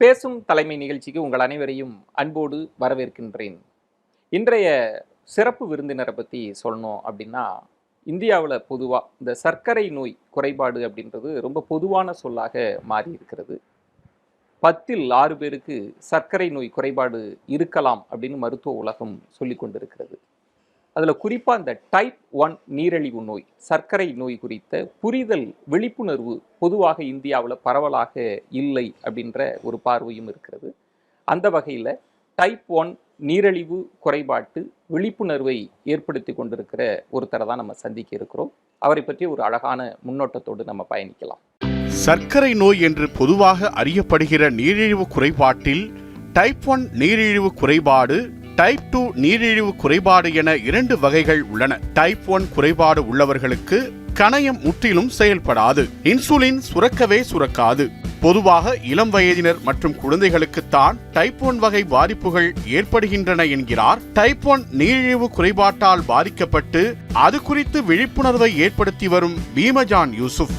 பேசும் தலைமை நிகழ்ச்சிக்கு உங்கள் அனைவரையும் அன்போடு வரவேற்கின்றேன். இன்றைய சிறப்பு விருந்தினரை பற்றி சொல்லணும் அப்படின்னா, இந்தியாவில் பொதுவாக இந்த சர்க்கரை நோய் குறைபாடு அப்படின்றது ரொம்ப பொதுவான சொல்லாக மாறி இருக்கிறது. 10ல் 6 பேருக்கு சர்க்கரை நோய் குறைபாடு இருக்கலாம் அப்படின்னு மருத்துவ உலகம் சொல்லி கொண்டிருக்கிறது. அதில் குறிப்பாக இந்த டைப் 1 நீரிழிவு நோய், சர்க்கரை நோய் குறித்த புரிதல், விழிப்புணர்வு பொதுவாக இந்தியாவில் பரவலாக இல்லை அப்படின்ற ஒரு பார்வையும் இருக்கிறது. அந்த வகையில் டைப் 1 நீரிழிவு குறைபாட்டு விழிப்புணர்வை ஏற்படுத்தி கொண்டிருக்கிற ஒருத்தரை தான் நம்ம சந்திக்க இருக்கிறோம். அவரை பற்றி ஒரு அழகான முன்னோட்டத்தோடு நம்ம பயணிக்கலாம். சர்க்கரை நோய் என்று பொதுவாக அறியப்படுகிற நீரிழிவு குறைபாட்டில் டைப் 1 நீரிழிவு குறைபாடு, டைப் 2 நீரிழிவு குறைபாடு என 2 வகைகள் உள்ளன. டைப் 1 குறைபாடு உள்ளவர்களுக்கு கணையம் முற்றிலும் செயல்படாது, இன்சுலின் சுரக்கவே சுரக்காது. பொதுவாக இளம் வயதினர் மற்றும் குழந்தைகளுக்குத்தான் டைப் 1 வகை பாதிப்புகள் ஏற்படுகின்றன என்கிறார் டைப் 1 நீரிழிவு குறைபாட்டால் பாதிக்கப்பட்டு அது குறித்து விழிப்புணர்வை ஏற்படுத்தி வரும் பீமஜான் யூசுப்.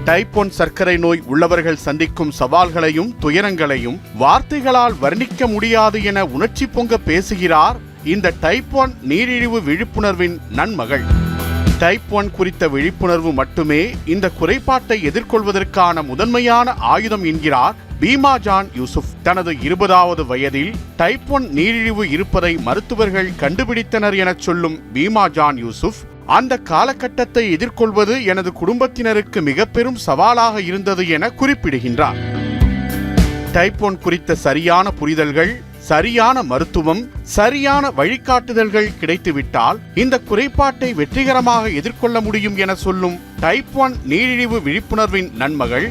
டைப் 1 சர்க்கரை நோய் உள்ளவர்கள் சந்திக்கும் சவால்களையும் துயரங்களையும் வார்த்தைகளால் வர்ணிக்க முடியாது என உணர்ச்சி பொங்க பேசுகிறார் இந்த டைப் 1 நீரிழிவு விழிப்புணர்வின் நன்மகள். டைப் 1 குறித்த விழிப்புணர்வு மட்டுமே இந்த குறைபாட்டை எதிர்கொள்வதற்கான முதன்மையான ஆயுதம் என்கிறார் பீமஜான் யூசுப். தனது 20வது வயதில் டைப் 1 நீரிழிவு இருப்பதை மருத்துவர்கள் கண்டுபிடித்தனர் என சொல்லும் பீமஜான் யூசுப், அந்த காலகட்டத்தை எதிர்கொள்வது எனது குடும்பத்தினருக்கு மிக பெரும் சவாலாக இருந்தது என குறிப்பிடுகின்றார். டைப் 1 குறித்த சரியான புரிதல்கள், சரியான மருத்துவம், சரியான வழிகாட்டுதல்கள் கிடைத்துவிட்டால் இந்த குறைபாட்டை வெற்றிகரமாக எதிர்கொள்ள முடியும் என சொல்லும் டைப் 1 நீரிழிவு விழிப்புணர்வின் நன்மகள்,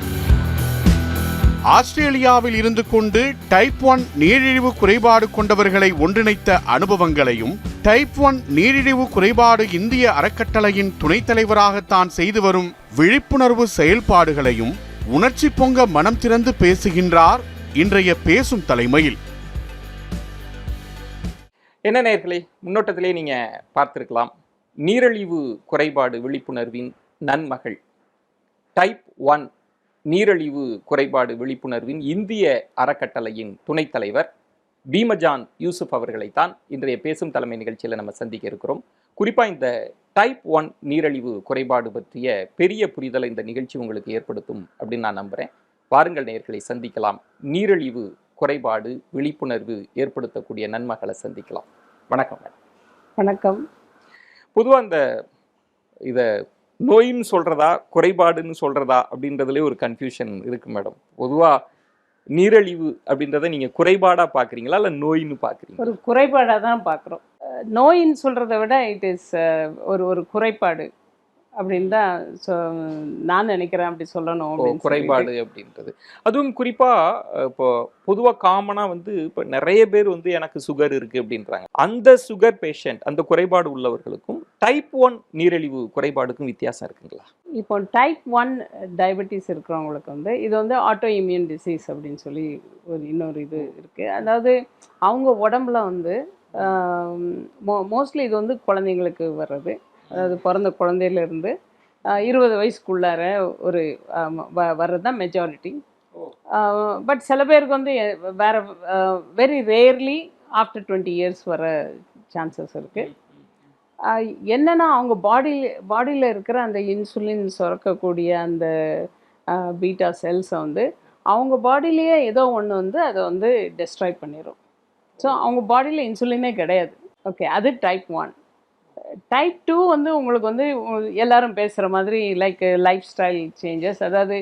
ஆஸ்திரேலியாவில் இருந்து கொண்டு டைப் 1 நீரிழிவு குறைபாடு கொண்டவர்களை ஒன்றிணைத்த அனுபவங்களையும், டைப் 1 நீரிழிவு குறைபாடு இந்திய அறக்கட்டளையின் துணைத் தலைவராக தான் செய்து வரும் விழிப்புணர்வு செயல்பாடுகளையும் உணர்ச்சி பொங்க மனம் திறந்து பேசுகின்றார் இன்றைய பேசும் தலைமையில். என்ன நேயர்களே, முன்னோட்டத்திலே நீங்க பார்த்திருக்கலாம், நீரிழிவு குறைபாடு விழிப்புணர்வின் நன்மகள், டைப் 1 நீரிழிவு குறைபாடு விழிப்புணர்வின் இந்திய அறக்கட்டளையின் துணைத் தலைவர் பீமஜான் யூசுப் அவர்களைத்தான் இன்றைய பேசும் தலைமை நிகழ்ச்சியில் நம்ம சந்திக்க இருக்கிறோம். குறிப்பாக இந்த டைப் 1 நீரிழிவு குறைபாடு பற்றிய பெரிய புரிதலை இந்த நிகழ்ச்சி உங்களுக்கு ஏற்படுத்தும் அப்படின்னு நான் நம்புகிறேன். வாருங்கள் நேயர்களை சந்திக்கலாம். நீரிழிவு குறைபாடு விழிப்புணர்வு ஏற்படுத்தக்கூடிய நன்மகளை சந்திக்கலாம். வணக்கம் மேடம். வணக்கம். பொதுவாக இதை நோயின்னு சொல்கிறதா குறைபாடுன்னு சொல்கிறதா அப்படின்றதுலேயே ஒரு கன்ஃபியூஷன் இருக்குது மேடம். பொதுவாக நீரிழிவு அப்படின்றத நீங்கள் குறைபாடாக பார்க்குறீங்களா இல்லை நோயின்னு பார்க்குறீங்க? ஒரு குறைபாடாக தான் பார்க்குறோம். நோயின்னு சொல்கிறத விட இட் இஸ் ஒரு குறைபாடு அப்படின்னு தான் நான் நினைக்கிறேன். அப்படி சொல்லணும். குறைபாடு அப்படின்றது அதுவும் குறிப்பாக இப்போ பொதுவாக காமனாக இப்போ நிறைய பேர் எனக்கு சுகர் இருக்குது அப்படின்றாங்க. அந்த சுகர் பேஷண்ட், அந்த குறைபாடு உள்ளவர்களுக்கும் டைப் 1 நீரிழிவு குறைபாடுக்கும் வித்தியாசம் இருக்குங்களா? இப்போ டைப் 1 டயபெட்டிஸ் இருக்கிறவங்களுக்கு இது ஆட்டோ இம்யூன் டிசீஸ் அப்படின்னு சொல்லி இன்னொரு இது இருக்குது. அதாவது அவங்க உடம்புல மோஸ்ட்லி இது குழந்தைங்களுக்கு வர்றது. அதாவது பிறந்த குழந்தையிலேருந்து 20 வயசுக்குள்ளார ஒரு வர்றது தான் மெஜாரிட்டி. பட் சில பேருக்கு வேறு வெரி ரேர்லி ஆஃப்டர் 20 இயர்ஸ் வர சான்சஸ் இருக்குது. என்னென்னா அவங்க பாடியில் இருக்கிற அந்த இன்சுலின் சுரக்கக்கூடிய அந்த பீட்டா செல்ஸை அவங்க பாடியிலேயே ஏதோ ஒன்று அதை டெஸ்ட்ராய் பண்ணிடும். ஸோ அவங்க பாடியில் இன்சுலினே கிடையாது. ஓகே, அது டைப் 1. டைப் 2 உங்களுக்கு எல்லாரும் பேசுகிற மாதிரி லைஃப் ஸ்டைல் சேஞ்சஸ், அதாவது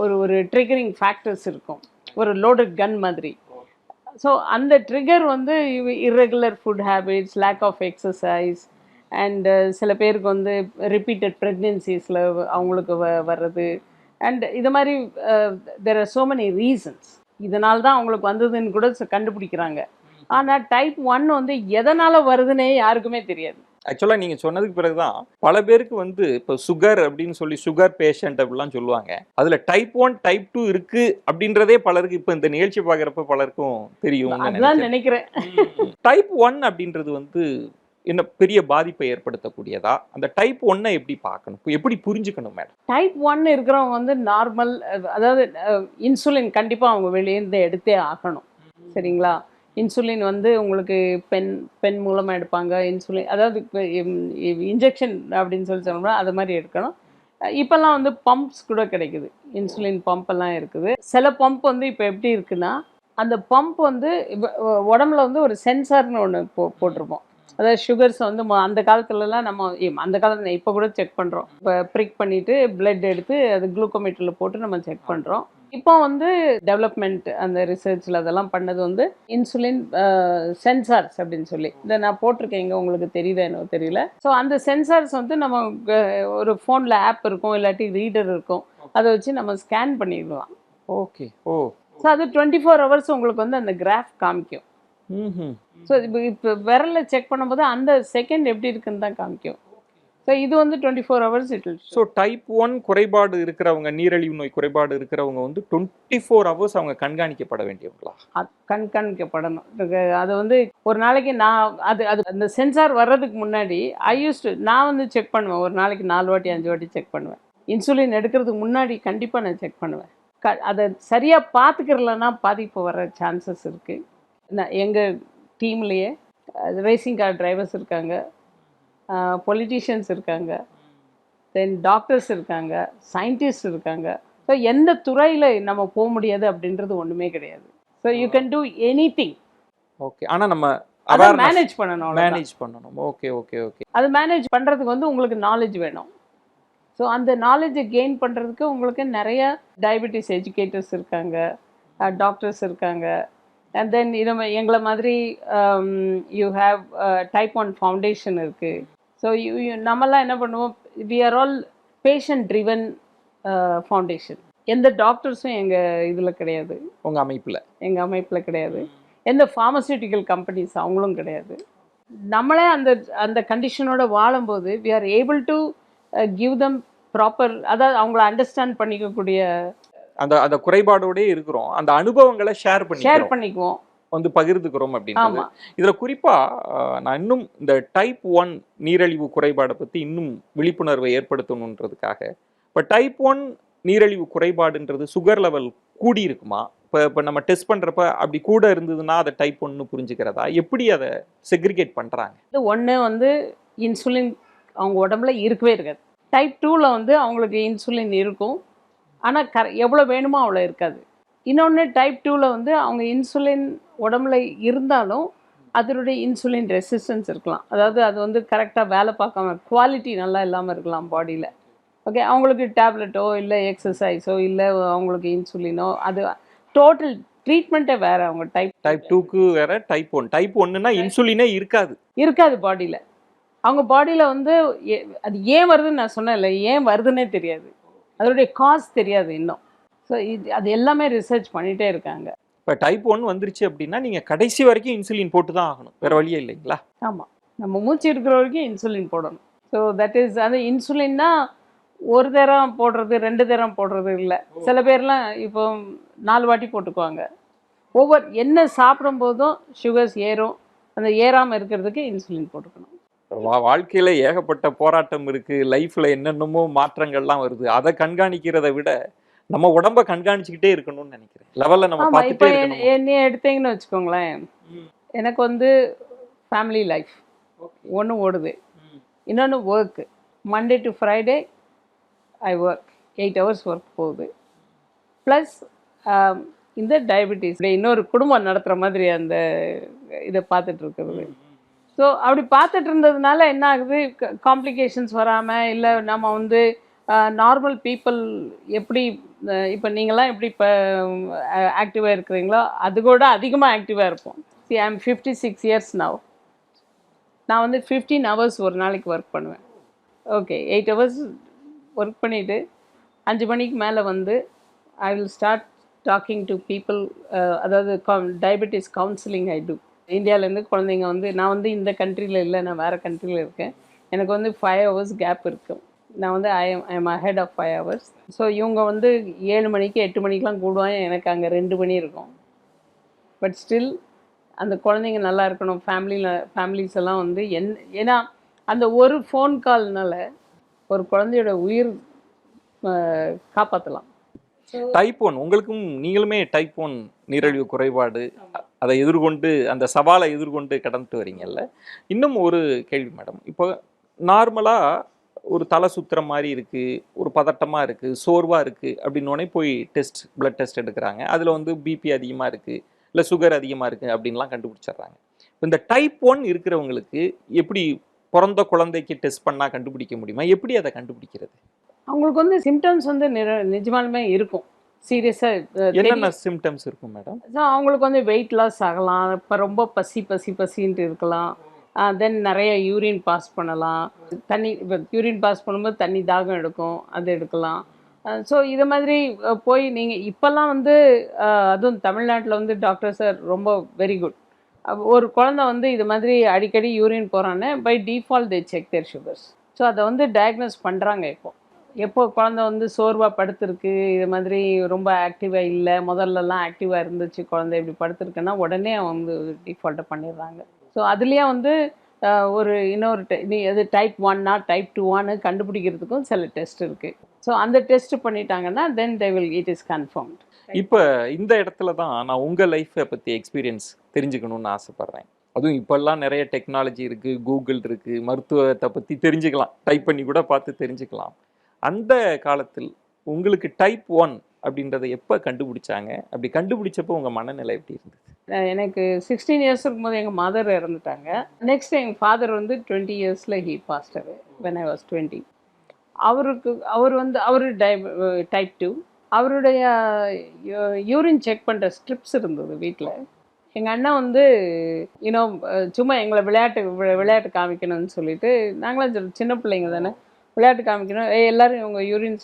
ஒரு ட்ரிகரிங் ஃபேக்டர்ஸ் இருக்கும், ஒரு லோடட் கன் மாதிரி. ஸோ அந்த trigger irregular food habits, lack of exercise, and சில பேருக்கு ரிப்பீட்டட் ப்ரெக்னென்சிஸில் அவங்களுக்கு வர்றது. அண்ட் இது மாதிரி there are so many reasons. இதனால தான் அவங்களுக்கு வந்ததுன்னு கூட கண்டுபிடிக்கிறாங்க. ஆனால் டைப் 1 எதனால் வருதுன்னே யாருக்குமே தெரியாது. ஆக்சுவலாக நீங்கள் சொன்னதுக்கு பிறகு தான் பல பேருக்கு இப்போ சுகர் அப்படின்னு சொல்லி சுகர் பேஷண்ட் அப்படிலாம் சொல்லுவாங்க. அதில் டைப் 1 டைப் 2 இருக்குது அப்படின்றதே பலருக்கு இப்போ இந்த நிகழ்ச்சி பார்க்குறப்ப பலருக்கும் தெரியும் அதுதான் நினைக்கிறேன். டைப் 1 அப்படின்றது என்ன பெரிய பாதிப்பை ஏற்படுத்தக்கூடியதா? அந்த டைப் 1 எப்படி பார்க்கணும்? எப்படி புரிஞ்சுக்கணும் மேடம்? டைப் 1 இருக்கிறவங்க வந்து நார்மல், அதாவது இன்சுலின் கண்டிப்பாக அவங்க வெளியேருந்து எடுத்தே ஆகணும். சரிங்களா? இன்சுலின் வந்து உங்களுக்கு பென் மூலமாக எடுப்பாங்க. இன்சுலின் அதாவது இப்போ இன்ஜெக்ஷன் அப்படின்னு சொல்லி சொன்னோம்னா அது மாதிரி எடுக்கணும். இப்போல்லாம் வந்து பம்ப்ஸ் கூட கிடைக்குது. இன்சுலின் பம்ப் எல்லாம் இருக்குது. சில பம்ப் வந்து இப்போ எப்படி இருக்குன்னா, அந்த பம்ப் வந்து உடம்புல வந்து ஒரு சென்சார்னு ஒன்று போட்டிருப்போம். அதாவது சுகர்ஸ் வந்து அந்த காலத்துலலாம் நம்ம அந்த காலத்தில் இப்போ கூட செக் பண்ணுறோம். இப்போ ப்ரிக் பண்ணிவிட்டு பிளட் எடுத்து அது குளுக்கோமீட்டரில் போட்டு நம்ம செக் பண்ணுறோம். இப்போ வந்து டெவலப்மெண்ட் அந்த ரிசர்ச்சில் அதெல்லாம் பண்ணது வந்து இன்சுலின் சென்சார்ஸ் அப்படின்னு சொல்லி இதை நான் போட்டிருக்கேன். இங்கே உங்களுக்கு தெரியுதா எனக்கு தெரியல. ஸோ அந்த சென்சார்ஸ் வந்து நம்ம ஒரு ஃபோனில் ஆப் இருக்கும், இல்லாட்டி ரீடர் இருக்கும், அதை வச்சு நம்ம ஸ்கேன் பண்ணிடலாம். ஓகே. ஓ. ஸோ அது 24 ஹவர்ஸ் உங்களுக்கு வந்து அந்த கிராஃப் காமிக்கும். ஸோ இப்போ விரலில் செக் பண்ணும்போது அந்த செகண்ட் எப்படி இருக்குன்னு தான் காமிக்கும். ஸோ இது வந்து 24 hours it will. So type 1 குறைபாடு இருக்கிறவங்க, நீரிழிவு நோய் குறைபாடு இருக்கிறவங்க வந்து 24 ஹவர்ஸ் அவங்க கண்காணிக்கப்பட வேண்டியவங்களா? கண்காணிக்கப்படணும். அது வந்து ஒரு நாளைக்கு நான் அது அந்த சென்சார் வர்றதுக்கு முன்னாடி நான் வந்து செக் பண்ணுவேன். ஒரு நாளைக்கு 4 வாட்டி 5 வாட்டி செக் பண்ணுவேன். இன்சுலின் எடுக்கிறதுக்கு முன்னாடி கண்டிப்பாக நான் செக் பண்ணுவேன். அதை சரியாக பார்த்துக்கிறலன்னா பாதிப்பு வர சான்சஸ் இருக்குது. எங்கள் டீம்லேயே ரேசிங் கார் டிரைவர்ஸ் இருக்காங்க, பொலிட்டீஷியன்ஸ் இருக்காங்க, தென் டாக்டர்ஸ் இருக்காங்க, சயின்டிஸ்ட் இருக்காங்க. ஸோ எந்த துறையில் நம்ம போக முடியாது அப்படின்றது ஒன்றுமே கிடையாது. So you can do any. Okay. ஆனால் நம்ம அதை மேனேஜ் பண்ணணும். Okay okay okay. அது மேனேஜ் பண்ணுறதுக்கு வந்து உங்களுக்கு நாலேஜ் வேணும். ஸோ அந்த நாலேஜை கெயின் பண்ணுறதுக்கு உங்களுக்கு நிறைய டயபெட்டிஸ் எஜுகேட்டர்ஸ் இருக்காங்க, டாக்டர்ஸ் இருக்காங்க. அண்ட் தென் எங்களை மாதிரி யூ ஹேவ் டைப் 1 ஃபவுண்டேஷன் இருக்குது. ஸோ நம்மலாம் என்ன பண்ணுவோம், we are all patient driven foundation. எந்த டாக்டர்ஸும் எங்கள் இதில் கிடையாது. எங்கள் அமைப்பில் கிடையாது. எந்த ஃபார்மசியூட்டிக்கல் கம்பெனிஸ் அவங்களும் கிடையாது. நம்மளே அந்த அந்த கண்டிஷனோட வாழும்போது we are able to give them proper, அதாவது அவங்கள அண்டர்ஸ்டாண்ட் பண்ணிக்கக்கூடிய அந்த அந்த குறைபாடோடே இருக்கிறோம். அந்த அனுபவங்களை ஷேர் பண்ணிக்குவோம், வந்து பகிர்ந்துக்கிறோம் அப்படின்னு. இதுல குறிப்பா நான் இன்னும் இந்த டைப் 1 நீரிழிவு குறைபாடை பத்தி இன்னும் விழிப்புணர்வை ஏற்படுத்தணுன்றதுக்காக, இப்போ டைப் 1 நீரிழிவு குறைபாடுன்றது சுகர் லெவல் கூடி இருக்குமா? இப்போ நம்ம டெஸ்ட் பண்றப்ப அப்படி கூட இருந்ததுன்னா அதை டைப் 1 புரிஞ்சுக்கிறதா? எப்படி அதை செக்ரிகேட் பண்றாங்க? இது ஒன்று வந்து இன்சுலின் அவங்க உடம்புல இருக்கவே இருக்காது. டைப் 2ல் வந்து அவங்களுக்கு இன்சுலின் இருக்கும், ஆனால் எவ்வளோ வேணுமோ அவ்வளோ இருக்காது. இன்னொன்று டைப் 2ல் வந்து அவங்க இன்சுலின் உடம்புல இருந்தாலும் அதனுடைய இன்சுலின் ரெசிஸ்டன்ஸ் இருக்கலாம். அதாவது அது வந்து கரெக்டாக வேலை பார்க்காம குவாலிட்டி நல்லா இல்லாமல் இருக்கலாம் பாடியில். ஓகே, அவங்களுக்கு டேப்லெட்டோ இல்லை எக்ஸசைஸோ இல்லை அவங்களுக்கு இன்சுலினோ, அது டோட்டல் ட்ரீட்மெண்ட்டே வேறு. அவங்க டைப் 2க்கு வேறு, டைப் 1னா இன்சுலினே இருக்காது பாடியில். அவங்க பாடியில் வந்து அது ஏன் வருதுன்னு நான் சொன்னேன்ல, ஏன் வருதுன்னே தெரியாது, அதோடைய காஸ் தெரியாது இன்னும். ஸோ அது எல்லாமே ரிசர்ச் பண்ணிகிட்டே இருக்காங்க. இப்போ டைப் 1 வந்துருச்சு அப்படின்னா நீங்கள் கடைசி வரைக்கும் இன்சுலின் போட்டு தான் ஆகணும், வேறு வழியே இல்லைங்களா? ஆமாம், நம்ம மூச்சு இருக்கிற வரைக்கும் இன்சுலின் போடணும். ஸோ தட் இஸ், அது இன்சுலின்னா ஒரு தரம் போடுறது 2 தரம் போடுறது இல்லை. சில பேர்லாம் இப்போ 4 வாட்டி போட்டுக்குவாங்க. ஒவ்வொரு என்ன சாப்பிடும் போதும் சுகர்ஸ் ஏறும், அந்த ஏறாமல் இருக்கிறதுக்கு இன்சுலின் போட்டுக்கணும். வாழ்க்கையில் ஏகப்பட்ட போராட்டம் இருக்குது, லைஃப்பில் என்னென்னமோ மாற்றங்கள்லாம் வருது. அதை கண்காணிக்கிறத விட நம்ம உடம்ப கண்காணிச்சுக்கிட்டே இருக்கணும்னு நினைக்கிறேன். லெவலில் நம்ம பார்த்துட்டே இருக்கணும். என்னைய எடுத்தீங்கன்னு வச்சுக்கோங்களேன், எனக்கு வந்து ஃபேமிலி லைஃப் ஒன்று ஓடுது, இன்னொன்று work. Monday to Friday I work, 8 hours work போகுது. ப்ளஸ் இந்த டயபெட்டிஸ், இன்னொரு குடும்பம் நடத்துகிற மாதிரி அந்த இதை பார்த்துட்டு இருக்கிறது. ஸோ அப்படி பார்த்துட்டு இருந்ததுனால என்ன ஆகுது, காம்ப்ளிகேஷன்ஸ் வராமல், இல்லை நம்ம வந்து நார்மல் பீப்புள் எப்படி இப்போ நீங்களாம் எப்படி இப்போ ஆக்டிவாக இருக்கிறீங்களோ அது கூட அதிகமாக ஆக்டிவாக இருப்போம். ஐ ஆம் 56 years now. நான் வந்து 15 hours ஒரு நாளைக்கு ஒர்க் பண்ணுவேன். ஓகே, 8 hours ஒர்க் பண்ணிவிட்டு 5 மணிக்கு மேலே வந்து I will start talking to people. அதாவது டயபெட்டிஸ் கவுன்சிலிங் ஐ டூ. இந்தியாவிலேருந்து குழந்தைங்க வந்து, நான் வந்து இந்த கண்ட்ரியில் இல்லை, நான் வேறு கண்ட்ரியில் இருக்கேன். எனக்கு வந்து 5 hours கேப் இருக்கும். நான் வந்து I am ahead of 5 hours. So இவங்க வந்து 7 மணிக்கு 8 மணிக்கெலாம் கூடுவாங்க, எனக்கு அங்கே 2 மணி இருக்கும். பட் ஸ்டில் அந்த குழந்தைங்க நல்லா இருக்கணும், ஃபேமிலிஸ் எல்லாம் வந்து ஏன்னா அந்த ஒரு ஃபோன் கால்னால ஒரு குழந்தையோட உயிர் காப்பாற்றலாம். டைப் 1 உங்களுக்கும் நீங்களுமே டைப் 1 நீரிழிவு குறைபாடு அதை எதிர்கொண்டு அந்த சவாலை எதிர்கொண்டு கடந்துட்டு வரீங்கல்ல. இன்னும் ஒரு கேள்வி மேடம். இப்போ நார்மலாக ஒரு தலை சுத்துற மாதிரி இருக்கு, ஒரு பதட்டமாக இருக்கு, சோர்வாக இருக்கு அப்படின்னோடனே போய் பிளட் டெஸ்ட் எடுக்கிறாங்க. அதில் வந்து பிபி அதிகமாக இருக்கு, இல்லை சுகர் அதிகமாக இருக்கு அப்படின்லாம் கண்டுபிடிச்சிடுறாங்க. இந்த டைப் 1 இருக்கிறவங்களுக்கு எப்படி பிறந்த குழந்தைக்கு டெஸ்ட் பண்ணால் கண்டுபிடிக்க முடியுமா? எப்படி அதை கண்டுபிடிக்கிறது? அவங்களுக்கு வந்து சிம்டம்ஸ் வந்து நிஜமாலுமே இருக்கும். சீரியஸாக என்னென்ன சிம்டம்ஸ் இருக்கும் மேடம்? அவங்களுக்கு வந்து வெயிட் லாஸ் ஆகலாம், இப்போ ரொம்ப பசின்ட்டு இருக்கலாம், தென் நிறைய யூரின் பாஸ் பண்ணலாம், தண்ணி இப்போ யூரின் பாஸ் பண்ணும்போது தண்ணி தாகம் எடுக்கும், அது எடுக்கலாம். ஸோ இது மாதிரி போய் நீங்கள் இப்போல்லாம் வந்து அதுவும் தமிழ்நாட்டில் வந்து டாக்டர் சார் ரொம்ப வெரி குட். ஒரு குழந்தை வந்து இது மாதிரி அடிக்கடி யூரின் போகிறான்னு by default they check their sugars. So அதை வந்து டயக்னோஸ் பண்ணுறாங்க. எப்போ குழந்தை வந்து சோர்வாக படுத்துருக்கு, இது மாதிரி ரொம்ப ஆக்டிவாக இல்லை, முதல்லலாம் ஆக்டிவாக இருந்துச்சு குழந்தை, இப்படி படுத்துருக்குன்னா உடனே வந்து டிஃபால்ட்டை பண்ணிடுறாங்க. ஸோ அதுலேயே வந்து ஒரு இன்னொரு அது டைப் 1 டைப் 2 கண்டுபிடிக்கிறதுக்கும் சில டெஸ்ட் இருக்குது. ஸோ அந்த டெஸ்ட் பண்ணிட்டாங்கன்னா then they will it is confirmed. இப்போ இந்த இடத்துல தான் நான் உங்கள் லைஃப்பை பற்றி எக்ஸ்பீரியன்ஸ் தெரிஞ்சுக்கணும்னு ஆசைப்பட்றேன். அதுவும் இப்போல்லாம் நிறைய டெக்னாலஜி இருக்குது, கூகுள் இருக்குது, மருத்துவத்தை பற்றி தெரிஞ்சுக்கலாம், டைப் பண்ணி கூட பார்த்து தெரிஞ்சுக்கலாம். அந்த காலத்தில் உங்களுக்கு டைப் 1 அப்படின்றத எப்போ கண்டுபிடிச்சாங்க? அப்படி கண்டுபிடிச்சப்போ உங்கள் மனநிலை எப்படி இருந்தது? எனக்கு 16 இயர்ஸ் இருக்கும்போது எங்கள் மதர் இறந்துட்டாங்க. நெக்ஸ்ட் எங்கள் ஃபாதர் வந்து 20 இயர்ஸில் he passed away when I was 20. அவர் டைப் 2. அவருடைய யூரின் செக் பண்ணுற ஸ்ட்ரிப்ஸ் இருந்தது வீட்டில். எங்கள் அண்ணன் வந்து சும்மா எங்களை விளையாட்டு காமிக்கணும்னு சொல்லிட்டு, நாங்களாம் சின்ன பிள்ளைங்க தானே, விளையாட்டு காமிக்கணும், எல்லோரும் இவங்க யூரின்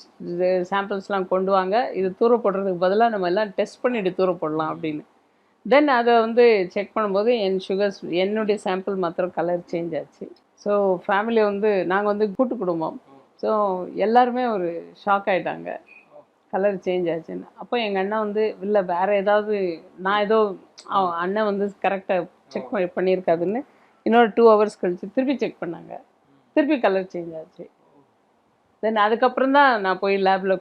சாம்பிள்ஸ்லாம் கொண்டு வாங்க, இது தூர போடுறதுக்கு பதிலாக நம்ம எல்லாம் டெஸ்ட் பண்ணிவிட்டு தூர போடலாம் அப்படின்னு. தென் அதை வந்து செக் பண்ணும்போது என்னுடைய சாம்பிள் மாத்திரம் கலர் சேஞ்ச் ஆச்சு. ஸோ ஃபேமிலி வந்து நாங்கள் வந்து கூட்டு குடும்பம். ஸோ எல்லாருமே ஒரு ஷாக் ஆகிட்டாங்க, கலர் சேஞ்ச் ஆச்சுன்னு. அப்போ எங்கள் அண்ணன் வந்து இல்லை வேறு ஏதாவது நான் ஏதோ அண்ணன் வந்து கரெக்டாக செக் பண்ணியிருக்காதுன்னு இன்னொரு 2 hours கழிச்சு திருப்பி செக் பண்ணாங்க, திருப்பி கலர் சேஞ்ச் ஆச்சு. தென் அதுக்கப்புறம் தான் நான் போய் லேபில்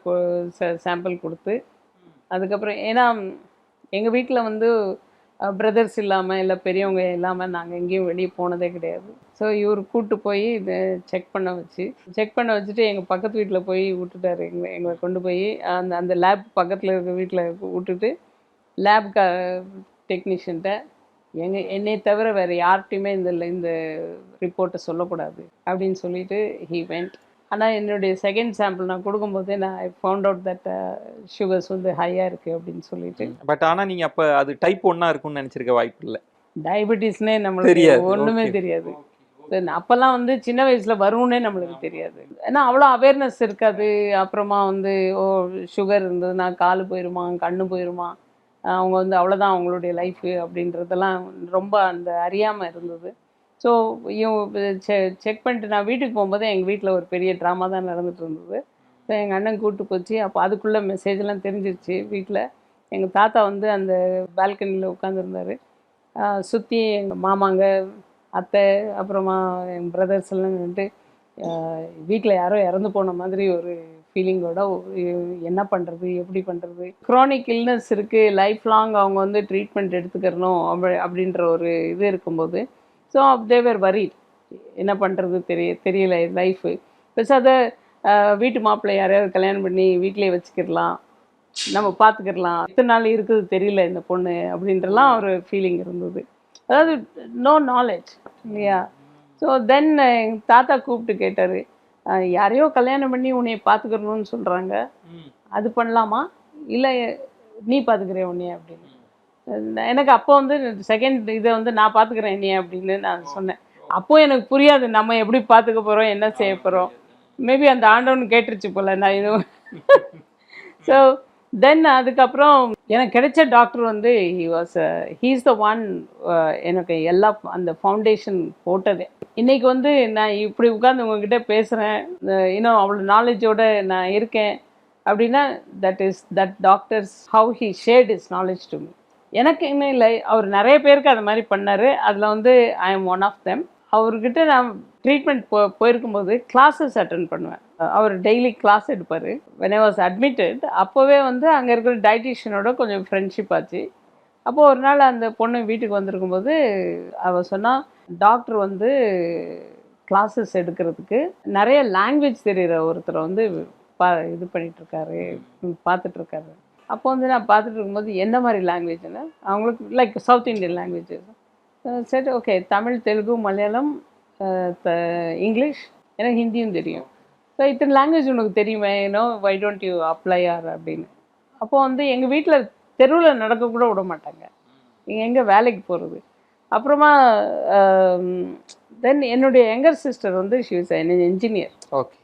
சாம்பிள் கொடுத்து, அதுக்கப்புறம் ஏன்னா எங்கள் வீட்டில் வந்து பிரதர்ஸ் இல்லாமல் இல்லை பெரியவங்க இல்லாமல் நாங்கள் எங்கேயும் வெளியே போனதே கிடையாது. ஸோ இவர் கூப்பிட்டு போய் இதை செக் பண்ண வச்சுட்டு எங்கள் பக்கத்து வீட்டில் போய் விட்டுட்டார். எங்களை கொண்டு போய் அந்த லேப் பக்கத்தில் இருக்க வீட்டில் விட்டுட்டு லேப் டெக்னீஷியன்ட்ட என்னை தவிர வேறு யார்கிட்டையுமே இந்த ரிப்போர்ட்டை சொல்லக்கூடாது அப்படின்னு சொல்லிட்டு ஹீ வெண்ட். ஆனால் என்னுடைய செகண்ட் சாம்பிள் நான் கொடுக்கும்போதே நான் I found out that sugars வந்து ஹையாக இருக்குது அப்படின்னு சொல்லிட்டு. பட் ஆனால் நீங்கள் அப்போ அது டைப் 1 இருக்கும்னு நினச்சிருக்க வாய்ப்பு இல்லை. டயபெட்டிஸ்னே நம்மளுக்கு ஒன்றுமே தெரியாது. அப்போல்லாம் வந்து சின்ன வயசில் வரும்னே நம்மளுக்கு தெரியாது, ஏன்னா அவ்வளோ அவேர்னஸ் இருக்காது. அப்புறமா வந்து சுகர் இருந்ததுன்னா கால் போயிடுமா, கண்ணு போயிடுமா, அவங்க வந்து அவ்வளோதான் அவங்களுடைய லைஃபு அப்படின்றதெல்லாம் ரொம்ப அந்த அறியாமல் இருந்தது. ஸோ செக் பண்ணிட்டு நான் வீட்டுக்கு போகும்போது எங்கள் வீட்டில் ஒரு பெரிய ட்ராமா தான் நடந்துகிட்டு இருந்தது. ஸோ எங்கள் அண்ணன் கூப்பிட்டு போச்சு. அப்போ அதுக்குள்ளே மெசேஜெலாம் தெரிஞ்சிருச்சு வீட்டில். எங்கள் தாத்தா வந்து அந்த பால்கனியில் உட்காந்துருந்தார். சுற்றி எங்கள் மாமாங்க, அத்தை, அப்புறமா எங்கள் பிரதர்ஸ் எல்லாம் நின்றுட்டு வீட்டில் யாரோ இறந்து போன மாதிரி ஒரு ஃபீலிங்கோட என்ன பண்ணுறது, எப்படி பண்ணுறது, க்ரானிக் இல்னஸ் இருக்குது, லைஃப் லாங் அவங்க வந்து ட்ரீட்மெண்ட் எடுத்துக்கிறணும் அப்படின்ற ஒரு இது இருக்கும்போது, ஸோ தேவர் வரிட், என்ன பண்ணுறது தெரியல லைஃபு. பெருசாக வீட்டு மாப்பிள்ளை யாரையாவது கல்யாணம் பண்ணி வீட்டிலே வச்சுக்கிடலாம், நம்ம பார்த்துக்கிடலாம், எத்தனை நாள் இருக்குது தெரியல இந்த பொண்ணு அப்படின்றலாம் ஒரு ஃபீலிங் இருந்தது. அதாவது நோ நாலேஜ் இல்லையா. ஸோ தென் எங்கள் தாத்தா கூப்பிட்டு கேட்டார், யாரையோ கல்யாணம் பண்ணி உன்னைய பார்த்துக்கிறணும்னு சொல்கிறாங்க, அது பண்ணலாமா இல்லை நீ பார்த்துக்கிறேன் உன்னைய அப்படின்னு. எனக்கு அப்போ வந்து செகண்ட் இதை வந்து நான் பார்த்துக்கிறேன் என்னைய அப்படின்னு நான் சொன்னேன். அப்போது எனக்கு புரியாது நம்ம எப்படி பார்த்துக்க போகிறோம், என்ன செய்ய போகிறோம். மேபி அந்த ஆண்டவன் கேட்டுருச்சு போல் நான் இது. ஸோ தென் அதுக்கப்புறம் எனக்கு கிடைச்ச டாக்டர் வந்து ஹீஸ் த ஒன் எனக்கு எல்லா அந்த ஃபவுண்டேஷன் போட்டதே. இன்றைக்கி வந்து நான் இப்படி உட்காந்து உங்ககிட்ட பேசுகிறேன், இன்னும் அவ்வளோ நாலேஜோடு நான் இருக்கேன் அப்படின்னா that doctors how he shared his knowledge to me. எனக்கு இன்னும் இல்லை, அவர் நிறைய பேருக்கு அது மாதிரி பண்ணார். அதில் வந்து I am one of them. அவர்கிட்ட நான் ட்ரீட்மெண்ட் போயிருக்கும்போது கிளாஸஸ் அட்டன் பண்ணுவேன். அவர் டெய்லி கிளாஸ் எடுப்பார். வென் ஐ வாஸ் அட்மிட்டட் அப்போவே வந்து அங்கே இருக்கிற டயட்டீஷியனோட கொஞ்சம் ஃப்ரெண்ட்ஷிப் ஆச்சு. அப்போது ஒரு நாள் அந்த பொண்ணு வீட்டுக்கு வந்திருக்கும்போது அவள் சொன்னால், டாக்டர் வந்து கிளாஸஸ் எடுக்கிறதுக்கு நிறைய லாங்குவேஜ் தெரிகிற ஒருத்தரை வந்து இது பண்ணிகிட்ருக்காரு, பார்த்துட்ருக்காரு. அப்போ வந்து நான் பார்த்துட்டு இருக்கும்போது எந்த மாதிரி லாங்குவேஜ்னு அவங்களுக்கு லைக் சவுத் இண்டியன் லாங்குவேஜஸ். சரி, ஓகே, தமிழ், தெலுங்கு, மலையாளம், இங்கிலீஷ், எனக்கு ஹிந்தியும் தெரியும். ஸோ இத்தனை லாங்குவேஜ் உனக்கு தெரியுமே, why don't you apply or அப்படின்னு. அப்போது வந்து எங்கள் வீட்டில் தெருவில் நடக்கக்கூட விட மாட்டாங்க, நீங்கள் எங்கே வேலைக்கு போகிறது. அப்புறமா தென் என்னுடைய யங்கர் சிஸ்டர் வந்து ஷி வாஸ் என்ஜினியர். ஓகே.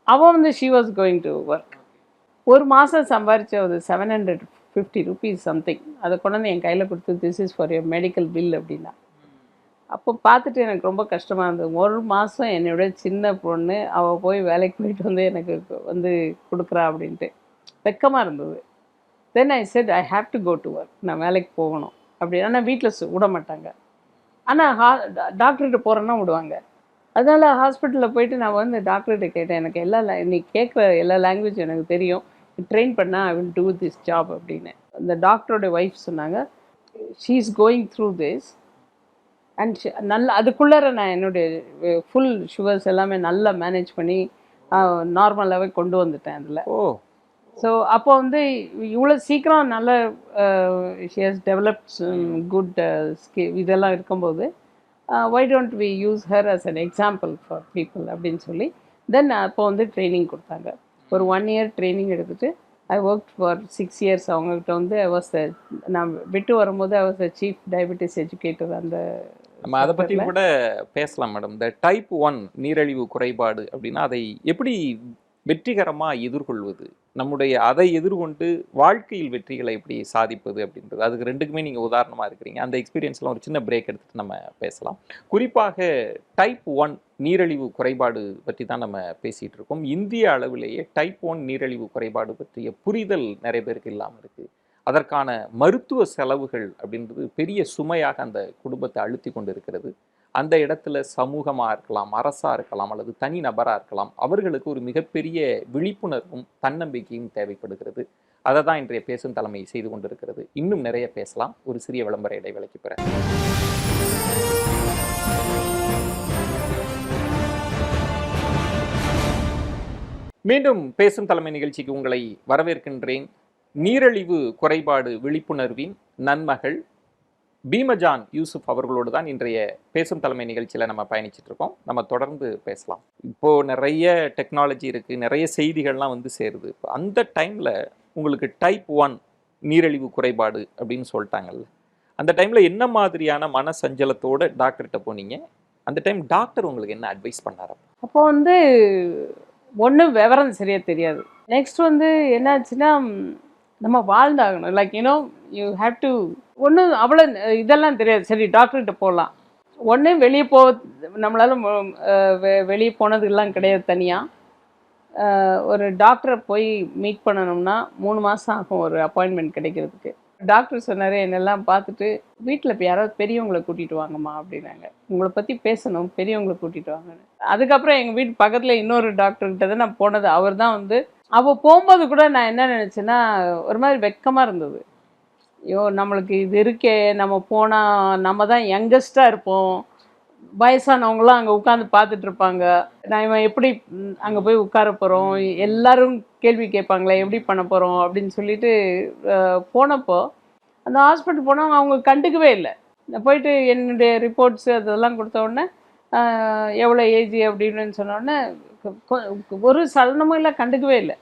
அவள் வந்து she was going to work. ஒரு மாதம் சம்பாரித்த ஒரு 750 rupees சம்திங் அதை கொண்டு வந்து என் கையில் கொடுத்து, this is for your medical bill அப்படின்னா. அப்போ பார்த்துட்டு எனக்கு ரொம்ப கஷ்டமாக இருந்தது. ஒரு மாதம் என்னோட சின்ன பொண்ணு அவள் போய் வேலைக்கு போயிட்டு வந்து எனக்கு வந்து கொடுக்குறா அப்படின்ட்டு வெக்கமாக இருந்தது. Then I said I have to go to work, நான் வேலைக்கு போகணும் அப்படி. ஆனால் வீட்டில் விட மாட்டாங்க. ஆனால் டாக்டர்கிட்ட போகிறேன்னா விடுவாங்க. அதனால் ஹாஸ்பிட்டலில் போயிட்டு நான் வந்து டாக்டர்கிட்ட கேட்டேன், எனக்கு நீ கேட்குற எல்லா லாங்குவேஜ் எனக்கு தெரியும், ட்ரெயின் பண்ணால் I will do this job அப்படின்னு. அந்த டாக்டரோட ஒய்ஃப் சொன்னாங்க, she is going through this and நல்லா அதுக்குள்ளார நான் என்னுடைய ஃபுல் சுகர்ஸ் எல்லாமே நல்லா மேனேஜ் பண்ணி நார்மலாகவே கொண்டு வந்துட்டேன் அதில். ஸோ அப்போ வந்து இவ்வளோ சீக்கிரம் நல்ல ஷி ஹஸ் டெவலப்ட் குட் இதெல்லாம் இருக்கும்போது why don't we use her as an example for people அப்படின்னு சொல்லி தென் அப்போ வந்து ட்ரைனிங் கொடுத்தாங்க. ஒரு 1 year ட்ரைனிங் எடுத்துகிட்டு ஐ ஒர்க் ஃபார் 6 years. அவங்ககிட்ட வந்து நான் விட்டு வரும்போது I was chief diabetes educator. அந்த நம்ம அதை பற்றி கூட பேசலாம் மேடம். இந்த டைப் 1 நீரிழிவு குறைபாடு அப்படின்னா அதை எப்படி வெற்றிகரமாக எதிர்கொள்வது, நம்முடைய அதை எதிர்கொண்டு வாழ்க்கையில் வெற்றிகளை எப்படி சாதிப்பது அப்படின்றது, அதுக்கு ரெண்டுக்குமே நீங்கள் உதாரணமாக இருக்கிறீங்க. அந்த எக்ஸ்பீரியன்ஸ்லாம் ஒரு சின்ன பிரேக் எடுத்துகிட்டு நம்ம பேசலாம். குறிப்பாக டைப் 1 நீரிழிவு குறைபாடு பற்றி தான் நம்ம பேசிகிட்டு இருக்கோம். இந்திய அளவிலேயே டைப் 1 நீரிழிவு குறைபாடு பற்றிய புரிதல் நிறைய பேருக்கு இல்லாமல் இருக்குது. அதற்கான மருத்துவ செலவுகள் அப்படின்றது பெரிய சுமையாக அந்த குடும்பத்தை அழுத்தி கொண்டு இருக்கிறது. அந்த இடத்துல சமூகமாக இருக்கலாம், அரசாக இருக்கலாம், அல்லது தனி நபராக இருக்கலாம், அவர்களுக்கு ஒரு மிகப்பெரிய விழிப்புணர்வும் தன்னம்பிக்கையும் தேவைப்படுகிறது. அதை தான் இன்றைய பேசும் தலைமை செய்து கொண்டிருக்கிறது. இன்னும் நிறைய பேசலாம். ஒரு சிறிய விளம்பர இடைவேளைக்கு பிறகு. மீண்டும் பேசும் தலைமை நிகழ்ச்சிக்கு உங்களை வரவேற்கின்றேன். நீரிழிவு குறைபாடு விழிப்புணர்வின் நன்மகள் பீமஜான் யூசுப் அவர்களோடு தான் இன்றைய பேசும் தலைமை நிகழ்ச்சியில் நம்ம பயணிச்சுட்டு இருக்கோம். நம்ம தொடர்ந்து பேசலாம். இப்போது நிறைய டெக்னாலஜி இருக்குது, நிறைய செய்திகள்லாம் வந்து சேருது. இப்போ அந்த டைமில் உங்களுக்கு டைப் 1 நீரிழிவு குறைபாடு அப்படின்னு சொல்லிட்டாங்கல்ல, அந்த டைமில் என்ன மாதிரியான மன சஞ்சலத்தோடு டாக்டர்கிட்ட போனீங்க? அந்த டைம் டாக்டர் உங்களுக்கு என்ன அட்வைஸ் பண்ணார்? அப்போ வந்து ஒன்றும் விவரம் சரியாக தெரியாது. நெக்ஸ்ட் வந்து என்னாச்சுன்னா, நம்ம வாழ்ந்தாகணும், லைக் யூ ஹேவ் டு. ஒன்றும் அவ்வளோ இதெல்லாம் தெரியாது. சரி, டாக்டர்கிட்ட போகலாம். ஒன்று வெளியே நம்மளால் வெளியே போனதுலாம் கிடையாது. தனியாக ஒரு டாக்டரை போய் மீட் பண்ணணும்னா 3 மாதம் ஆகும் ஒரு அப்பாயின்மெண்ட் கிடைக்கிறதுக்கு. டாக்டர் சொன்னார், என்னெல்லாம் பார்த்துட்டு வீட்டில் இப்போ யாராவது பெரியவங்களை கூட்டிகிட்டு வாங்கம்மா அப்படின்னாங்க. உங்களை பற்றி பேசணும், பெரியவங்களை கூட்டிகிட்டு வாங்கன்னு. அதுக்கப்புறம் எங்கள் வீட்டு பக்கத்தில் இன்னொரு டாக்டர்கிட்ட தான் நான் போனது. அவர் தான் வந்து அவள் போகும்போது கூட நான் என்ன நினச்சேன்னா, ஒரு மாதிரி வெக்கமாக இருந்தது. ஐயோ, நம்மளுக்கு இது இருக்கே, நம்ம போனால் நம்ம தான் யங்கஸ்ட்டாக இருப்போம், வயசானவங்களாம் அங்கே உட்காந்து பார்த்துட்டு இருப்பாங்க, நம்ம எப்படி அங்கே போய் உட்கார போகிறோம், எல்லோரும் கேள்வி கேட்பாங்களே, எப்படி பண்ண போகிறோம் அப்படின்னு சொல்லிட்டு போனப்போ அந்த ஹாஸ்பிட்டல் போனவங்க அவங்க கண்டுக்கவே இல்லை. நான் போயிட்டு என்னுடைய ரிப்போர்ட்ஸு அதெல்லாம் கொடுத்த உடனே எவ்வளோ ஏஜ் அப்படின்னு சொன்னோடனே ஒரு சலனமும் இல்லை, கண்டுக்கவே இல்லை.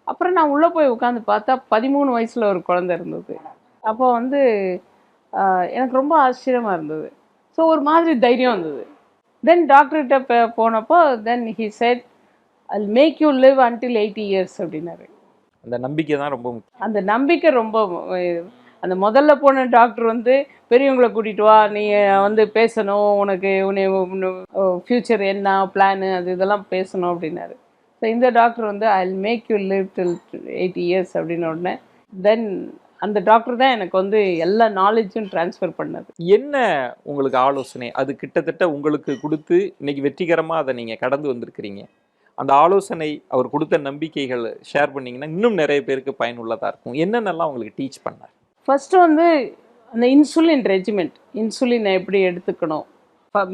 அப்புறம் நான் உள்ளே போய் உட்காந்து பார்த்தா 13 வயசில் ஒரு குழந்தை இருந்தது. அப்போ வந்து எனக்கு ரொம்ப ஆச்சரியமாக இருந்தது. ஸோ ஒரு மாதிரி தைரியம் வந்தது. தென் டாக்டர்கிட்ட போனப்போ then he said I will make you live until 80 years அப்படின்னாரு. அந்த நம்பிக்கை தான் ரொம்ப முக்கியம். அந்த நம்பிக்கை ரொம்ப. அந்த முதல்ல போன டாக்டர் வந்து பெரியவங்களை கூட்டிகிட்டு வா, நீ வந்து பேசணும், உனக்கு ஃப்யூச்சர் என்ன பிளானு அது இதெல்லாம் பேசணும் அப்படின்னாரு. ஸோ இந்த டாக்டர் வந்து I will make you live till 80 years அப்படின்னு உடனே தென் அந்த டாக்டர் தான் எனக்கு வந்து எல்லா நாலேஜும் ட்ரான்ஸ்ஃபர் பண்ணது. என்ன உங்களுக்கு ஆலோசனை அது கிட்டத்தட்ட உங்களுக்கு கொடுத்து இன்னைக்கு வெற்றிகரமாக அதை நீங்கள் கடந்து வந்திருக்கிறீங்க? அந்த ஆலோசனை அவர் கொடுத்த நம்பிக்கைகள் ஷேர் பண்ணிங்கன்னா இன்னும் நிறைய பேருக்கு பயனுள்ளதாக இருக்கும். என்னென்னலாம் உங்களுக்கு டீச் பண்ணார்? ஃபஸ்ட்டு வந்து அந்த இன்சுலின் ரெஜிமெண்ட், இன்சுலினை எப்படி எடுத்துக்கணும்.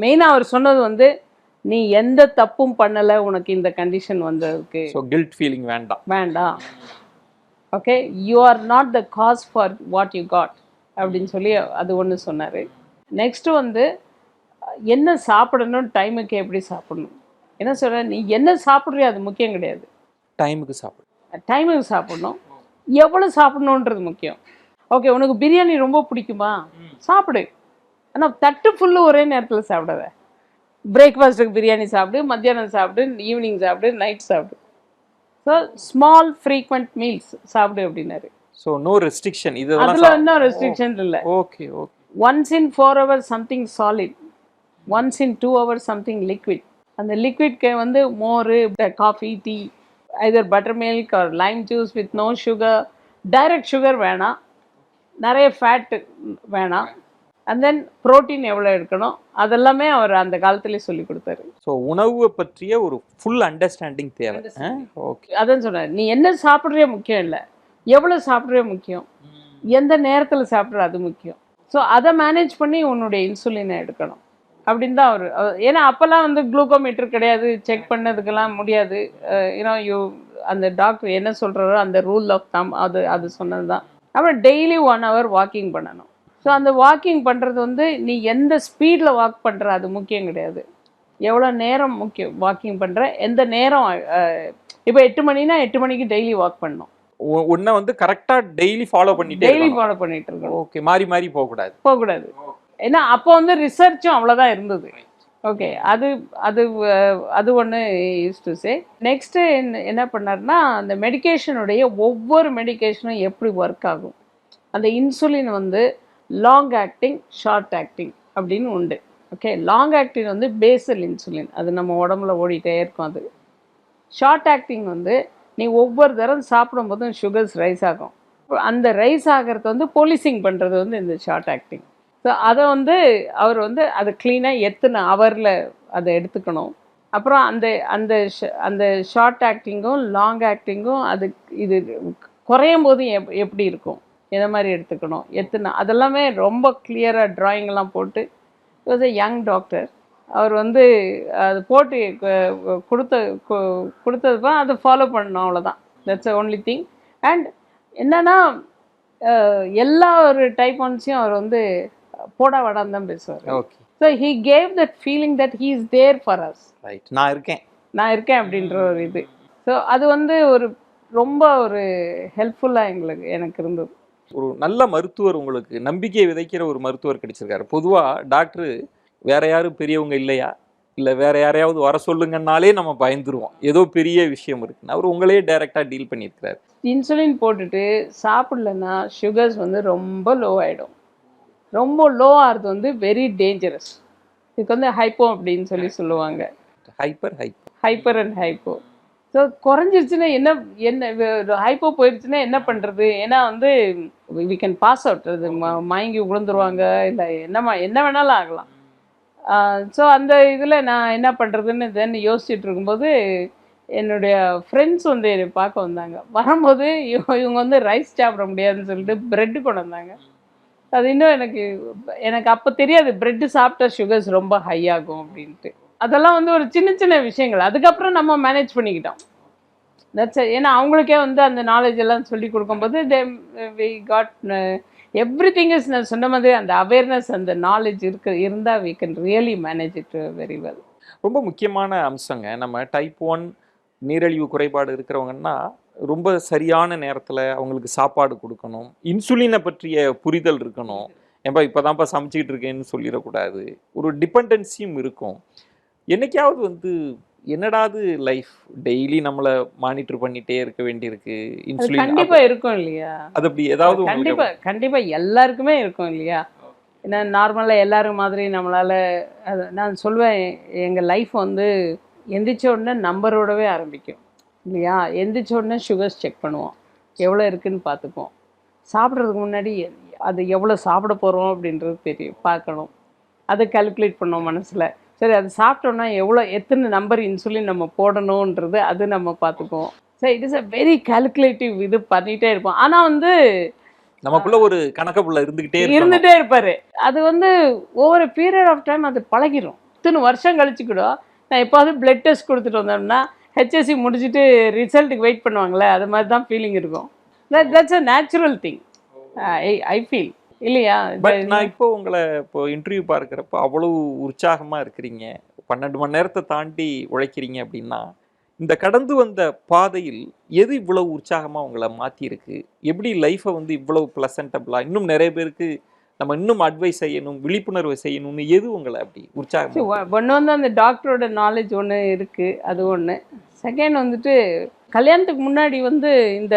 மெயினாக அவர் சொன்னது வந்து நீ எந்த தப்பும் பண்ணலை, உனக்கு இந்த கண்டிஷன் வந்ததுக்கு ஸோ கில்ட் ஃபீலிங் வேண்டாம். Okay, you are not the cause for what you got அப்படின்னு சொல்லி அது ஒன்று சொன்னார். நெக்ஸ்ட்டு வந்து என்ன சாப்பிடணும், டைமுக்கு எப்படி சாப்பிடணும். என்ன சொல்கிற, நீ என்ன சாப்பிட்றியோ அது முக்கியம் கிடையாது. டைமுக்கு சாப்பிடணும். எவ்வளோ சாப்பிடணுன்றது முக்கியம். ஓகே, உனக்கு பிரியாணி ரொம்ப பிடிக்குமா, சாப்பிடு. ஆனால் தட்டு ஃபுல்லு ஒரே நேரத்தில் சாப்பிடாத. பிரேக்ஃபாஸ்ட்டுக்கு பிரியாணி சாப்பிடு, மத்தியானம் சாப்பிடு, ஈவினிங் சாப்பிடு, நைட் சாப்பிடு. ஸோ ஸ்மால் ஃப்ரீக்வெண்ட் மீல்ஸ் சாப்பிடு அப்படின்னாரு. So no restriction. இது அதில் இன்னும் ரெஸ்ட்ரிக்ஷன் இல்லை. Okay okay. Once in 4 hours something solid, once in 2 hours something liquid. அந்த லிக்விட்க்கு வந்து மோர், coffee, tea, either butter milk or lime juice with no sugar. Direct sugar வேணாம், நிறைய ஃபேட்டு வேணாம். அண்ட் தென் ப்ரோட்டீன் எவ்வளோ எடுக்கணும் அதெல்லாமே அவர் அந்த காலத்துலேயே சொல்லி கொடுத்தாரு. ஸோ உணவை பற்றிய ஒரு ஃபுல் அண்டர்ஸ்டாண்டிங் தேவை. ஓகே, அதான் சொன்னார். நீ என்ன சாப்பிட்றியோ முக்கியம் இல்லை, எவ்வளோ சாப்பிட்றியோ முக்கியம், எந்த நேரத்தில் சாப்பிட்ற அது முக்கியம். ஸோ அதை மேனேஜ் பண்ணி உன்னுடைய இன்சுலினை எடுக்கணும் அப்படின்னு தான் அவர். ஏன்னா அப்போல்லாம் வந்து குளுக்கோமீட்டர் கிடையாது, செக் பண்ணதுக்கெல்லாம் முடியாது. அந்த டாக்டர் என்ன சொல்கிறாரோ அந்த ரூல் ஆஃப் தம் அது சொன்னது தான். அப்புறம் டெய்லி 1 hour வாக்கிங் பண்ணணும். ஸோ அந்த வாக்கிங் பண்ணுறது வந்து நீ எந்த ஸ்பீடில் வாக் பண்ணுற அது முக்கியம் கிடையாது, எவ்வளோ நேரம் முக்கியம் வாக்கிங் பண்ணுற, எந்த நேரம். இப்போ 8 மணினா 8 மணிக்கு டெய்லி வாக் பண்ணணும். உன்னை வந்து கரெக்டாக டெய்லி ஃபாலோ பண்ணிட்டு இருக்கணும். ஓகே, மாறி மாறி போகக்கூடாது. ஏன்னா அப்போ வந்து ரிசர்ச்சும் அவ்வளோதான் இருந்தது. ஓகே, அது ஒன்று யூஸ் டு சே. நெக்ஸ்ட்டு என்ன பண்ணார்னா, அந்த மெடிக்கேஷனுடைய ஒவ்வொரு மெடிக்கேஷனும் எப்படி ஒர்க் ஆகும். அந்த இன்சுலின் வந்து லாங் ஆக்டிங், ஷார்ட் ஆக்டிங் அப்படின்னு உண்டு. ஓகே, லாங் ஆக்டிங் வந்து பேசல் இன்சுலின், அது நம்ம உடம்புல ஓடிட்டே இருக்கும். அது ஷார்ட் ஆக்டிங் வந்து நீ ஒவ்வொரு தரம் சாப்பிடும்போதும் சுகர்ஸ் ரைஸ் ஆகும். அந்த ரைஸ் ஆகிறது வந்து போலீசிங் பண்ணுறது வந்து இந்த ஷார்ட் ஆக்டிங். ஸோ அதை வந்து அவர் வந்து அதை க்ளீனாக எத்தனை ஹவரில் அதை எடுத்துக்கணும். அப்புறம் அந்த ஷார்ட் ஆக்டிங்கும் லாங் ஆக்டிங்கும் இது குறையும் போது எப்படி இருக்கும், எதை மாதிரி எடுத்துக்கணும், எத்தனை, அதெல்லாமே ரொம்ப கிளியராக ட்ராயிங்கெல்லாம் போட்டு. It was a young doctor. அவர் வந்து அது போட்டு கொடுத்ததுப்பா அதை ஃபாலோ பண்ணணும், அவ்வளோதான். That's the only thing. And என்னென்னா எல்லா ஒரு டைப் ஒன்ஸையும் அவர் வந்து போடா வாடான்னு தான் பேசுவார். Okay. So he gave that feeling that he is there for us. Right, நான் இருக்கேன் அப்படின்ற ஒரு இது. ஸோ அது வந்து ஒரு ரொம்ப ஒரு ஹெல்ப்ஃபுல்லாக எனக்கு இருந்தது. ஒரு நல்ல மருத்துவர், உங்களுக்கு நம்பிக்கையை விதைக்கிற ஒரு மருத்துவர் கிடைச்சிருக்காரு. பொதுவாக டாக்டர் வேற யாரும் பெரியவங்க இல்லையா, இல்லை வேற யாரையாவது வர சொல்லுங்கன்னாலே நம்ம பயந்துருவோம், ஏதோ பெரிய விஷயம் இருக்குன்னு. அவர் உங்களே டைரெக்டாக டீல் பண்ணியிருக்கிறார். இன்சுலின் போட்டுட்டு சாப்பிடலன்னா சுகர்ஸ் வந்து ரொம்ப லோ ஆகிடும். ரொம்ப லோ ஆகிறது வந்து வெரி டேஞ்சரஸ். இதுக்கு வந்து ஹைப்போ அப்படின்னு சொல்லுவாங்க. Hyper and hypo. ஸோ குறைஞ்சிருச்சுன்னா என்ன ஹைப்போ போயிடுச்சுன்னா என்ன பண்ணுறது. ஏன்னா வந்து வி கேன் பாஸ் அவுட். அது மயங்கி விழுந்துருவாங்க, இல்லை என்ன வேணாலும் ஆகலாம். ஸோ அந்த இதில் நான் என்ன பண்ணுறதுன்னு தென் யோசிச்சுட்டு இருக்கும்போது என்னுடைய ஃப்ரெண்ட்ஸ் வந்து என்னை பார்க்க வந்தாங்க. வரும்போது இவங்க வந்து ரைஸ் சாப்பிட முடியாதுன்னு சொல்லிட்டு ப்ரெட்டு கொண்டு வந்தாங்க. அது இன்னும் எனக்கு அப்போ தெரியாது ப்ரெட்டு சாப்பிட்டா சுகர்ஸ் ரொம்ப ஹை ஆகும் அப்படின்ட்டு. அதெல்லாம் வந்து ஒரு சின்ன சின்ன விஷயங்கள். அதுக்கப்புறம் நம்ம மேனேஜ் பண்ணிக்கிட்டோம். ஏன்னா அவங்களுக்கே வந்து அந்த நாலேஜ் எல்லாம் சொல்லி கொடுக்கும்போது வி காட் எவ்ரிதிங் இஸ். நான் சொன்ன மாதிரி அந்த அவேர்னஸ், அந்த நாலேஜ் இருந்தால் we can really manage it very well. ரொம்ப முக்கியமான அம்சங்க. நம்ம டைப் 1 நீரிழிவு குறைபாடு இருக்கிறவங்கன்னா ரொம்ப சரியான நேரத்தில் அவங்களுக்கு சாப்பாடு கொடுக்கணும். இன்சுலினை பற்றிய புரிதல் இருக்கணும். ஏன்பா இப்போதான்ப்பா சமைச்சிக்கிட்டு இருக்கேன்னு சொல்லிடக்கூடாது. ஒரு டிபெண்டன்சியும் இருக்கும். என்னைக்காவது வந்து என்னடாது லைஃப் டெய்லி நம்மளை மானிட்டர் பண்ணிட்டே இருக்க வேண்டியிருக்கு, இன்சுலின் கண்டிப்பாக இருக்கும் இல்லையா? அது அப்படி ஏதாவது கண்டிப்பாக எல்லாருக்குமே இருக்கும் இல்லையா? ஏன்னா நார்மலாக எல்லாரும் மாதிரி நம்மளால் நான் சொல்வேன், எங்கள் லைஃப் வந்து எந்திரிச்ச உடனே நம்பரோடவே ஆரம்பிக்கும் இல்லையா? எந்திரிச்ச உடனே சுகர்ஸ் செக் பண்ணுவோம், எவ்வளோ இருக்குதுன்னு பார்த்துப்போம். சாப்பிட்றதுக்கு முன்னாடி அது எவ்வளோ சாப்பிட போகிறோம் அப்படின்றது தெரியும், பார்க்கணும். அதை கால்குலேட் பண்ணோம் மனசில். சரி, அது சாப்பிட்டோன்னா எத்தனை நம்பர் இன்சுலின் நம்ம போடணுன்றது அது நம்ம பார்த்துக்குவோம். So it is a very calculative இது பண்ணிகிட்டே இருப்போம். ஆனால் வந்து நமக்குள்ள ஒரு கணக்குள்ள இருந்துகிட்டே இருப்பார். அது வந்து ஒவ்வொரு பீரியட் ஆஃப் டைம் அது பழகிடும். இத்தனை வருஷம் கழிச்சு கூட நான் எப்போது பிளட் டெஸ்ட் கொடுத்துட்டு வந்தோம்னா ஹெச்எஸ்சி முடிச்சுட்டு ரிசல்ட்டுக்கு வெயிட் பண்ணுவாங்களே, அது மாதிரி தான் ஃபீலிங் இருக்கும். That's a natural thing I feel, இல்லையா? பட் நான் இப்போ உங்களை இப்போ இன்டர்வியூ பார்க்குறப்போ அவ்வளவு உற்சாகமாக இருக்கிறீங்க, 12 மணி நேரத்தை தாண்டி உழைக்கிறீங்க அப்படின்னா, இந்த கடந்து வந்த பாதையில் எது இவ்வளவு உற்சாகமாக உங்களை மாற்றிருக்கு? எப்படி லைஃப்பை வந்து இவ்வளவு ப்ளசன்டபுளாக இன்னும் நிறைய பேருக்கு நம்ம இன்னும் அட்வைஸ் செய்யணும், விழிப்புணர்வு செய்யணும்னு எது உங்களை அப்படி உற்சாகம்? ஒன்று வந்து அந்த டாக்டரோட நாலேஜ் ஒன்று இருக்குது, அது ஒன்று. செகண்ட் வந்துட்டு கல்யாணத்துக்கு முன்னாடி வந்து இந்த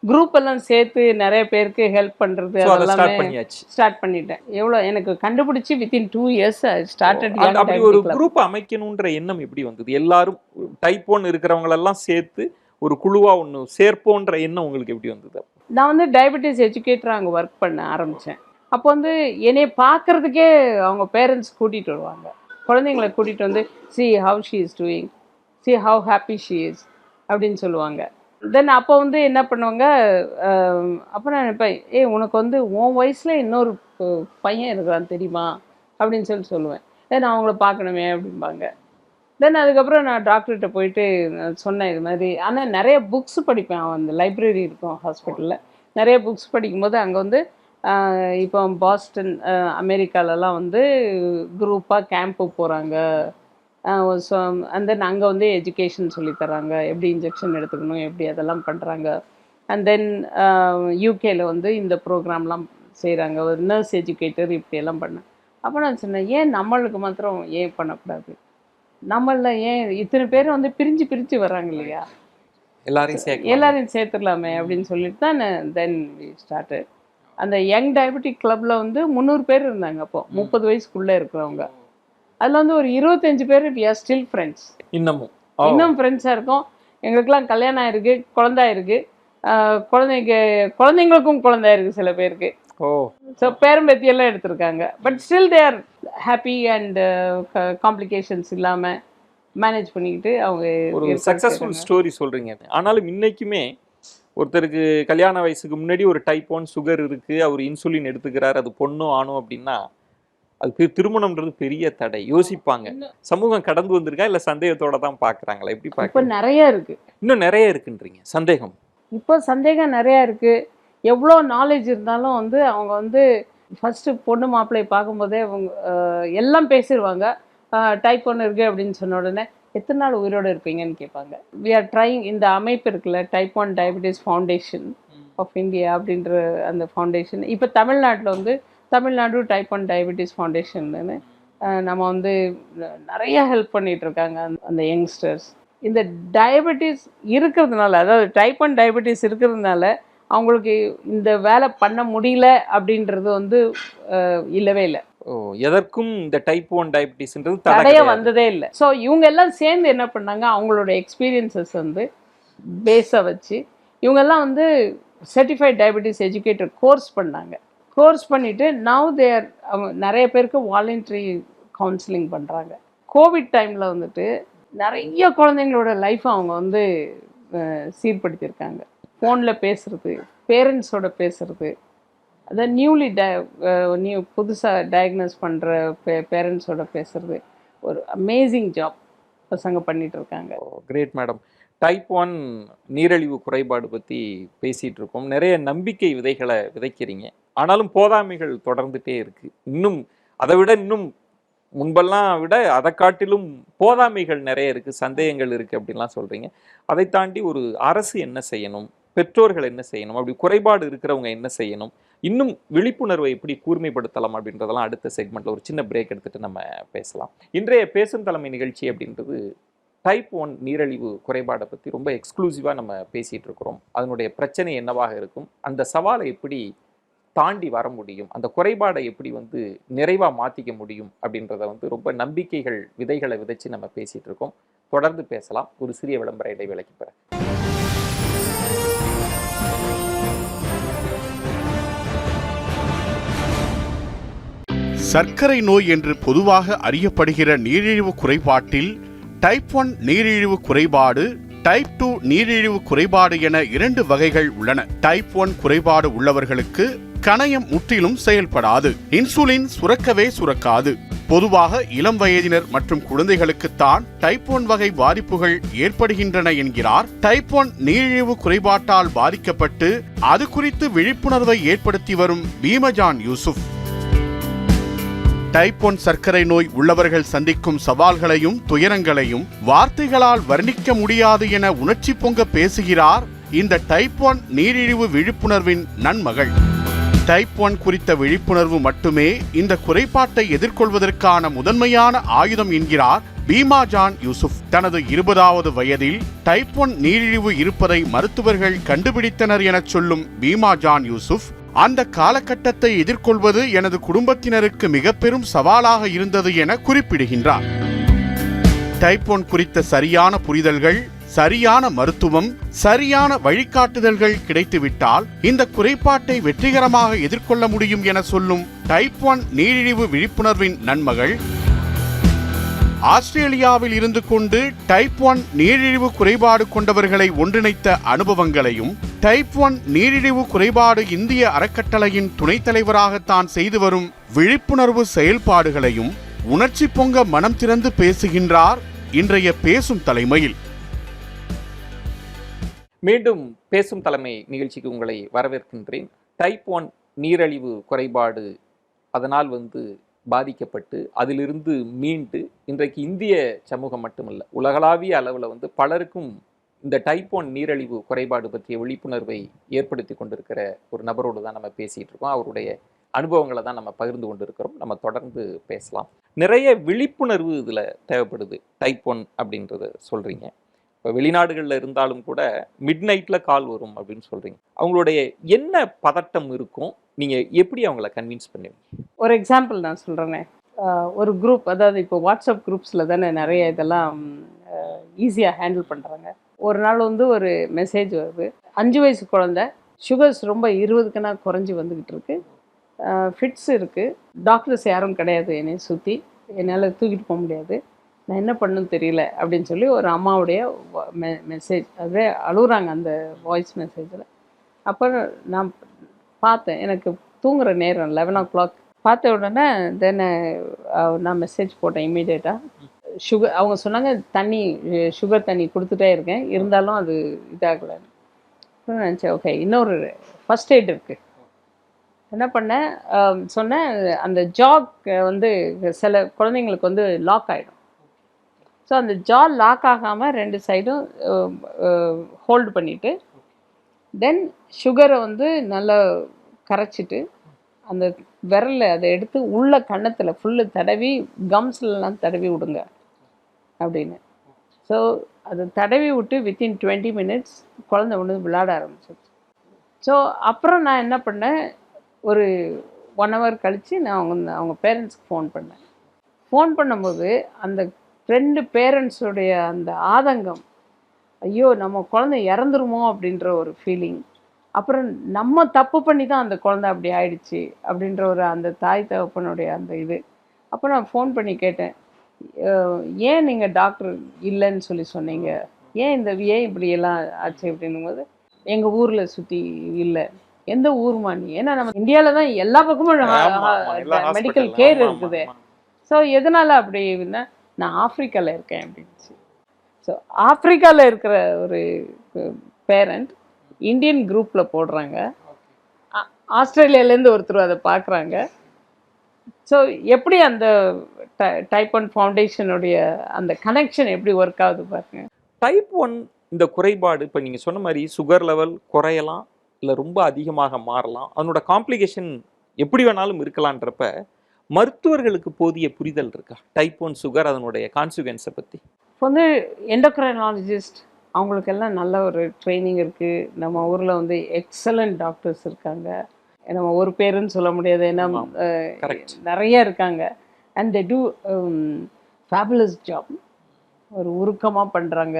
குரூப் எல்லாம் சேர்த்து நிறைய பேருக்கு ஹெல்ப் பண்ணுறது அதெல்லாமே ஸ்டார்ட் பண்ணிட்டேன். எவ்வளோ எனக்கு கண்டுபிடிச்சி வித்தின் 2 years ஸ்டார்டட். அப்படி ஒரு குரூப் அமைக்கணுன்ற எண்ணம் எப்படி வந்தது? எல்லாரும் டைப் 1 இருக்கிறவங்களெல்லாம் சேர்த்து ஒரு குழுவாக ஒன்று சேர்ப்போன்ற எண்ணம் உங்களுக்கு எப்படி வந்தது? நான் வந்து டயபெட்டிஸ் எஜுகேட்டராக அங்கே ஒர்க் பண்ண ஆரம்பித்தேன். அப்போ வந்து என்னை பார்க்குறதுக்கே அவங்க பேரண்ட்ஸ் கூட்டிகிட்டு வருவாங்க, குழந்தைங்களை கூட்டிகிட்டு வந்து see how she is doing, see how happy she is அப்படின்னு சொல்லுவாங்க. தென் அப்போ வந்து என்ன பண்ணுவாங்க, அப்போ நான் நினைப்பேன், உனக்கு வந்து உன் வயசில் இன்னொரு பையன் இருக்கிறான் தெரியுமா அப்படின்னு சொல்லுவேன். தென் அவங்கள பார்க்கணுமே அப்படிம்பாங்க. தென் அதுக்கப்புறம் நான் டாக்டர்கிட்ட போயிட்டு சொன்னேன் இது மாதிரி. ஆனால் நிறைய புக்ஸ் படிப்பேன், அந்த லைப்ரரி இருக்கும் ஹாஸ்பிட்டலில். நிறைய புக்ஸ் படிக்கும்போது அங்கே வந்து இப்போ பாஸ்டன் அமெரிக்காலலாம் வந்து குரூப்பாக கேம்ப்பு போகிறாங்க. ஸோ அண்ட் தென் அங்கே வந்து எஜுகேஷன் சொல்லித்தராங்க, எப்படி இன்ஜெக்ஷன் எடுத்துக்கணும், எப்படி அதெல்லாம் பண்ணுறாங்க. அண்ட் தென் யூகேயில் வந்து இந்த ப்ரோக்ராம்லாம் செய்கிறாங்க, ஒரு நர்ஸ் எஜுகேட்டர் இப்படியெல்லாம் பண்ணேன். அப்போ நான் சொன்னேன், ஏன் நம்மளுக்கு மாத்திரம் ஏன் பண்ணக்கூடாது? நம்மளில் ஏன் இத்தனை பேர் வந்து பிரிஞ்சு வர்றாங்க இல்லையா, எல்லாரையும் சேர்த்துடலாமே அப்படின்னு சொல்லிட்டு தான் தென் வி ஸ்டார்டட். அந்த யங் டயபெட்டிக் கிளப்பில் வந்து 300 பேர் இருந்தாங்க அப்போது, 30 வயசுக்குள்ளே இருக்கிறவங்க. அதில் வந்து ஒரு 25 பேர் வி ஆர் ஸ்டில் ஃப்ரெண்ட்ஸ். இன்னும் ஃப்ரெண்ட்ஸாக இருக்கும். எங்களுக்கெல்லாம் கல்யாணம் ஆயிருக்கு, குழந்தை இருக்குது, குழந்தைங்களுக்கும் குழந்தை இருக்குது சில பேருக்கு. ஸோ பேரம்பேத்தியெல்லாம் எடுத்திருக்காங்க. But still they are happy and complications இல்லாமல் மேனேஜ் பண்ணிக்கிட்டு அவங்க ஒரு சக்ஸஸ்ஃபுல் ஸ்டோரி சொல்கிறீங்க. ஆனாலும் இன்னைக்குமே ஒருத்தருக்கு கல்யாண வயசுக்கு முன்னாடி ஒரு டைப் 1 சுகர் இருக்குது, அவர் இன்சுலின் எடுத்துக்கிறார், அது பொண்ணும் ஆணும் அப்படின்னா அது திருமணம்ன்றது பெரிய தடை, யோசிப்பாங்க. சமூகம் கடந்து வந்திருக்கா இல்லை சந்தேகத்தோட தான் பார்க்குறாங்களா? எப்படி பார்க்க? இப்போ நிறைய இருக்குது, இன்னும் நிறைய இருக்குன்றீங்க சந்தேகம்? இப்போ சந்தேகம் நிறையா இருக்குது. எவ்வளோ நாலேஜ் இருந்தாலும் வந்து அவங்க வந்து ஃபஸ்ட்டு பொண்ணு மாப்பிள்ளையை பார்க்கும்போதே அவங்க எல்லாம் பேசிடுவாங்க. டைப் 1 இருக்குது அப்படின்னு சொன்ன உடனே எத்தனை நாள் உயிரோடு இருப்பீங்கன்னு கேட்பாங்க. வி ஆர் ட்ரைங், இந்த அமைப்பு இருக்குல்ல, type 1 diabetes foundation of India அப்படின்ற அந்த ஃபவுண்டேஷன் இப்போ தமிழ்நாட்டில் வந்து தமிழ்நாடு டைப் 1 டயபெட்டிஸ் ஃபவுண்டேஷன்னு நம்ம வந்து நிறைய ஹெல்ப் பண்ணிகிட்ருக்காங்க அந்த யங்ஸ்டர்ஸ். இந்த டயபெட்டிஸ் இருக்கிறதுனால, அதாவது டைப் 1 டயபெட்டிஸ் இருக்கிறதுனால அவங்களுக்கு இந்த வேலை பண்ண முடியல அப்படின்றது வந்து இல்லவே இல்லை. எதற்கும் இந்த டைப் 1 டயபெட்டிஸ்ன்றது தடைய வந்ததே இல்லை. ஸோ இவங்க எல்லாம் சேர்ந்து என்ன பண்ணாங்க, அவங்களோட எக்ஸ்பீரியன்சஸ் வந்து பேஸை வச்சு இவங்கெல்லாம் வந்து சர்டிஃபைட் டயபெட்டிஸ் எஜுகேட்டர் கோர்ஸ் பண்ணாங்க. கோர்ஸ் பண்ணிவிட்டு நவ் தேர் அவங்க நிறைய பேருக்கு வாலண்டரி கவுன்சிலிங் பண்ணுறாங்க. கோவிட் டைமில் வந்துட்டு நிறைய குழந்தைங்களோட லைஃப்பை அவங்க வந்து சீர்படுத்தியிருக்காங்க. ஃபோனில் பேசுகிறது, பேரண்ட்ஸோட பேசுகிறது, அதை புதுசாக டயக்னோஸ் பண்ணுற பேரண்ட்ஸோட பேசுகிறது, ஒரு அமேசிங் ஜாப் பசங்க பண்ணிகிட்ருக்காங்க. Great madam. டைப் 1 நீரிழிவு குறைபாடு பற்றி பேசிகிட்டு இருக்கோம். நிறைய நம்பிக்கை விதைகளை விதைக்கிறீங்க, ஆனாலும் போதாமைகள் தொடர்ந்துகிட்டே இருக்குது. இன்னும் அதை விட இன்னும் முன்பெல்லாம் விட அதை காட்டிலும் போதாமைகள் நிறைய இருக்குது, சந்தேகங்கள் இருக்குது அப்படின்லாம் சொல்கிறீங்க. அதை தாண்டி ஒரு அரசு என்ன செய்யணும், பெற்றோர்கள் என்ன செய்யணும், அப்படி குறைபாடு இருக்கிறவங்க என்ன செய்யணும், இன்னும் விழிப்புணர்வை எப்படி கூர்மைப்படுத்தலாம் அப்படின்றதெல்லாம் அடுத்த செக்மெண்ட்டில் ஒரு சின்ன பிரேக் எடுத்துகிட்டு நம்ம பேசலாம். இன்றைய பேசும் தலைமை நிகழ்ச்சி அப்படின்றது டைப் 1 நீரிழிவு குறைபாடை பற்றி ரொம்ப எக்ஸ்க்ளூசிவாக நம்ம பேசிகிட்டு இருக்கிறோம். அதனுடைய பிரச்சனை என்னவாக இருக்கும், அந்த சவாலை எப்படி தாண்டி வர முடியும், அந்த குறைபாடை எப்படி வந்து நிறைவாக மாற்றிக்க முடியும் அப்படின்றத வந்து ரொம்ப நம்பிக்கைகள் விதைகளை விதைச்சு நம்ம பேசிகிட்டு இருக்கோம். தொடர்ந்து பேசலாம் ஒரு சிறிய விளம்பர இடைவேளைக்கு பிறகு. சர்க்கரை நோய் என்று பொதுவாக அறியப்படுகிற நீரிழிவு குறைபாட்டில் டைப் 1 நீரிழிவு குறைபாடு, டைப் 2 நீரிழிவு குறைபாடு என 2 வகைகள் உள்ளன. டைப் 1 குறைபாடு உள்ளவர்களுக்கு கணையம் முற்றிலும் செயல்படாது, இன்சுலின் சுரக்கவே சுரக்காது. பொதுவாக இளம் வயதினர் மற்றும் குழந்தைகளுக்குத்தான் டைப் 1 வகை பாதிப்புகள் ஏற்படுகின்றன என்கிறார் டைப் 1 நீரிழிவு குறைபாட்டால் பாதிக்கப்பட்டு அது குறித்து விழிப்புணர்வை ஏற்படுத்தி வரும் பீமஜான் யூசுப். டைப் 1 சர்க்கரை நோய் உள்ளவர்கள் சந்திக்கும் சவால்களையும் துயரங்களையும் வார்த்தைகளால் வர்ணிக்க முடியாது என உணர்ச்சி பொங்க பேசுகிறார் இந்த டைப் 1 நீரிழிவு விழிப்புணர்வின் நன்மகள். டைப் 1 குறித்த விழிப்புணர்வு மட்டுமே இந்த குறைபாட்டை எதிர்கொள்வதற்கான முதன்மையான ஆயுதம் என்கிறார் பீமஜான் யூசுப். தனது 20வது வயதில் டைப் 1 நீரிழிவு இருப்பதை மருத்துவர்கள் கண்டுபிடித்தனர் என சொல்லும் பீமஜான் யூசுப், அந்த காலகட்டத்தை எதிர்கொள்வது எனது குடும்பத்தினருக்கு மிக பெரும் சவாலாக இருந்தது என குறிப்பிடுகின்றார். டைப் 1 குறித்த சரியான புரிதல்கள், சரியான மருத்துவம், சரியான வழிகாட்டுதல்கள் கிடைத்துவிட்டால் இந்த குறைபாட்டை வெற்றிகரமாக எதிர்கொள்ள முடியும் என சொல்லும் டைப் 1 நீரிழிவு விழிப்புணர்வின் நன்மகள், ஆஸ்திரேலியாவில் இருந்து கொண்டு டைப் 1 நீரிழிவு குறைபாடு கொண்டவர்களை ஒன்றிணைத்த அனுபவங்களையும், டைப் 1 நீரிழிவு குறைபாடு இந்திய அறக்கட்டளையின் துணைத் தலைவராக தான் செய்து வரும் விழிப்புணர்வு செயல்பாடுகளையும் உணர்ச்சி பொங்க மனம் திறந்து பேசுகின்றார் இன்றைய பேசும் தலைமையில். மீண்டும் பேசும் தலைமை நிகழ்ச்சிக்கு உங்களை வரவேற்கின்றேன். டைப் 1 நீரிழிவு குறைபாடு அதனால் பாதிக்கப்பட்டு அதிலிருந்து மீண்டு இன்றைக்கு இந்திய சமூகம் மட்டுமல்ல, உலகளாவிய அளவில் பலருக்கும் இந்த டைப் 1 நீரிழிவு குறைபாடு பற்றிய விழிப்புணர்வை ஏற்படுத்தி கொண்டிருக்கிற ஒரு நபரோடு தான் நம்ம பேசிகிட்டு இருக்கோம். அவருடைய அனுபவங்களை தான் நம்ம பகிர்ந்து கொண்டிருக்கிறோம். நம்ம தொடர்ந்து பேசலாம். நிறைய விழிப்புணர்வு இதில் தேவைப்படுது. டைப் 1 அப்படின்றத சொல்கிறீங்க. இப்போ வெளிநாடுகளில் இருந்தாலும் கூட மிட் நைட்டில் கால் வரும் அப்படின்னு சொல்கிறீங்க. அவங்களுடைய என்ன பதட்டம் இருக்கும்? நீங்கள் எப்படி அவங்கள கன்வின்ஸ் பண்ணுவீங்க? ஒரு எக்ஸாம்பிள் நான் சொல்கிறேனே. ஒரு குரூப், அதாவது இப்போ வாட்ஸ்அப் குரூப்ஸில் தானே நிறைய இதெல்லாம் ஈஸியாக ஹேண்டில் பண்ணுறாங்க. ஒரு நாள் ஒரு மெசேஜ் வருது, 5 வயசு குழந்தை, சுகர்ஸ் ரொம்ப 20க்குனா குறைஞ்சி வந்துக்கிட்டு இருக்கு, ஃபிட்ஸ் இருக்குது, டாக்டர்ஸ் யாரும் கிடையாது என்னை சுற்றி, என்னால் தூக்கிட்டு போக முடியாது, நான் என்ன பண்ணணும்னு தெரியல அப்படின்னு சொல்லி ஒரு அம்மாவுடைய மெசேஜ். அதுவே அழுகுறாங்க அந்த வாய்ஸ் மெசேஜில். அப்போ நான் பார்த்தேன், எனக்கு தூங்குகிற நேரம் 11 o'clock. பார்த்த உடனே தென் நான் மெசேஜ் போட்டேன் இம்மீடியட்டாக. சுகர் அவங்க சொன்னாங்க, சுகர் தண்ணி கொடுத்துட்டே இருக்கேன், இருந்தாலும் அது இதாகலைன்னு. அப்புறம் நினச்சேன், ஓகே இன்னொரு ஃபஸ்ட் எய்ட் இருக்குது. என்ன பண்ணேன், சொன்னேன் அந்த ஜாக் சில குழந்தைங்களுக்கு லாக் ஆகிடும். ஸோ அந்த ஜா லாக் ஆகாமல் 2 சைடும் ஹோல்டு பண்ணிவிட்டு தென் சுகரை நல்லா கரைச்சிட்டு அந்த விரலில் அதை எடுத்து உள்ள கன்னத்தில் ஃபுல்லு தடவி கம்ஸ்லாம் தடவி விடுங்க அப்படின்னு. ஸோ அதை தடவி விட்டு வித்தின் 20 minutes குழந்தை விளையாட ஆரம்பிச்சிருச்சு. ஸோ அப்புறம் நான் என்ன பண்ணேன், ஒரு 1 hour கழித்து நான் அவங்க பேரண்ட்ஸ்க்கு ஃபோன் பண்ணேன். ஃபோன் பண்ணும்போது அந்த 2 பேரண்ட்ஸுடைய அந்த ஆதங்கம், ஐயோ நம்ம குழந்தை இறந்துருமோ அப்படின்ற ஒரு ஃபீலிங், அப்புறம் நம்ம தப்பு பண்ணி தான் அந்த குழந்தை அப்படி ஆயிடுச்சு அப்படின்ற ஒரு அந்த தாய் தகப்பனுடைய அந்த இது. அப்போ நான் ஃபோன் பண்ணி கேட்டேன், ஏன் நீங்கள் டாக்டர் இல்லைன்னு சொல்லி சொன்னீங்க, ஏன் இப்படியெல்லாம் ஆச்சு அப்படின்னும்போது, எங்கள் ஊரில் சுற்றி இல்லை. எந்த ஊருமா நீ? ஏன்னா நம்ம இந்தியாவில் தான் எல்லா பக்கமும் மெடிக்கல் கேர் இருக்குது. ஸோ எதனால் அப்படின்னா, நான் ஆஃப்ரிக்காவில் இருக்கேன் அப்படின்ச்சு. ஸோ ஆஃப்ரிக்காவில் இருக்கிற ஒரு பேரண்ட் இந்தியன் குரூப்பில் போடுறாங்க, ஆஸ்திரேலியாவிலேருந்து ஒருத்தர் அதை பார்க்குறாங்க. ஸோ எப்படி அந்த டைப் 1 ஃபவுண்டேஷனுடைய அந்த கனெக்ஷன் எப்படி ஒர்க் ஆகுது பாருங்க. டைப் 1 இந்த குறைபாடு இப்போ நீங்கள் சொன்ன மாதிரி சுகர் லெவல் குறையலாம், இல்லை ரொம்ப அதிகமாக மாறலாம், அதனோட காம்ப்ளிகேஷன் எப்படி வேணாலும் இருக்கலான்றப்ப மருத்துவர்களுக்கு போதிய புரிதல் இருக்கா டைப் 1 சுகர் அதனுடைய கான்சிக்வன்ஸை பற்றி? இப்போ எண்டோக்ரைனாலஜிஸ்ட் அவங்களுக்கெல்லாம் நல்ல ஒரு ட்ரைனிங் இருக்குது. நம்ம ஊரில் எக்ஸலண்ட் டாக்டர்ஸ் இருக்காங்க. நம்ம ஒரு பேருன்னு சொல்ல முடியாது, ஏன்னா நிறைய இருக்காங்க. And they do fabulous job. ஒரு உருக்கமாக பண்ணுறாங்க,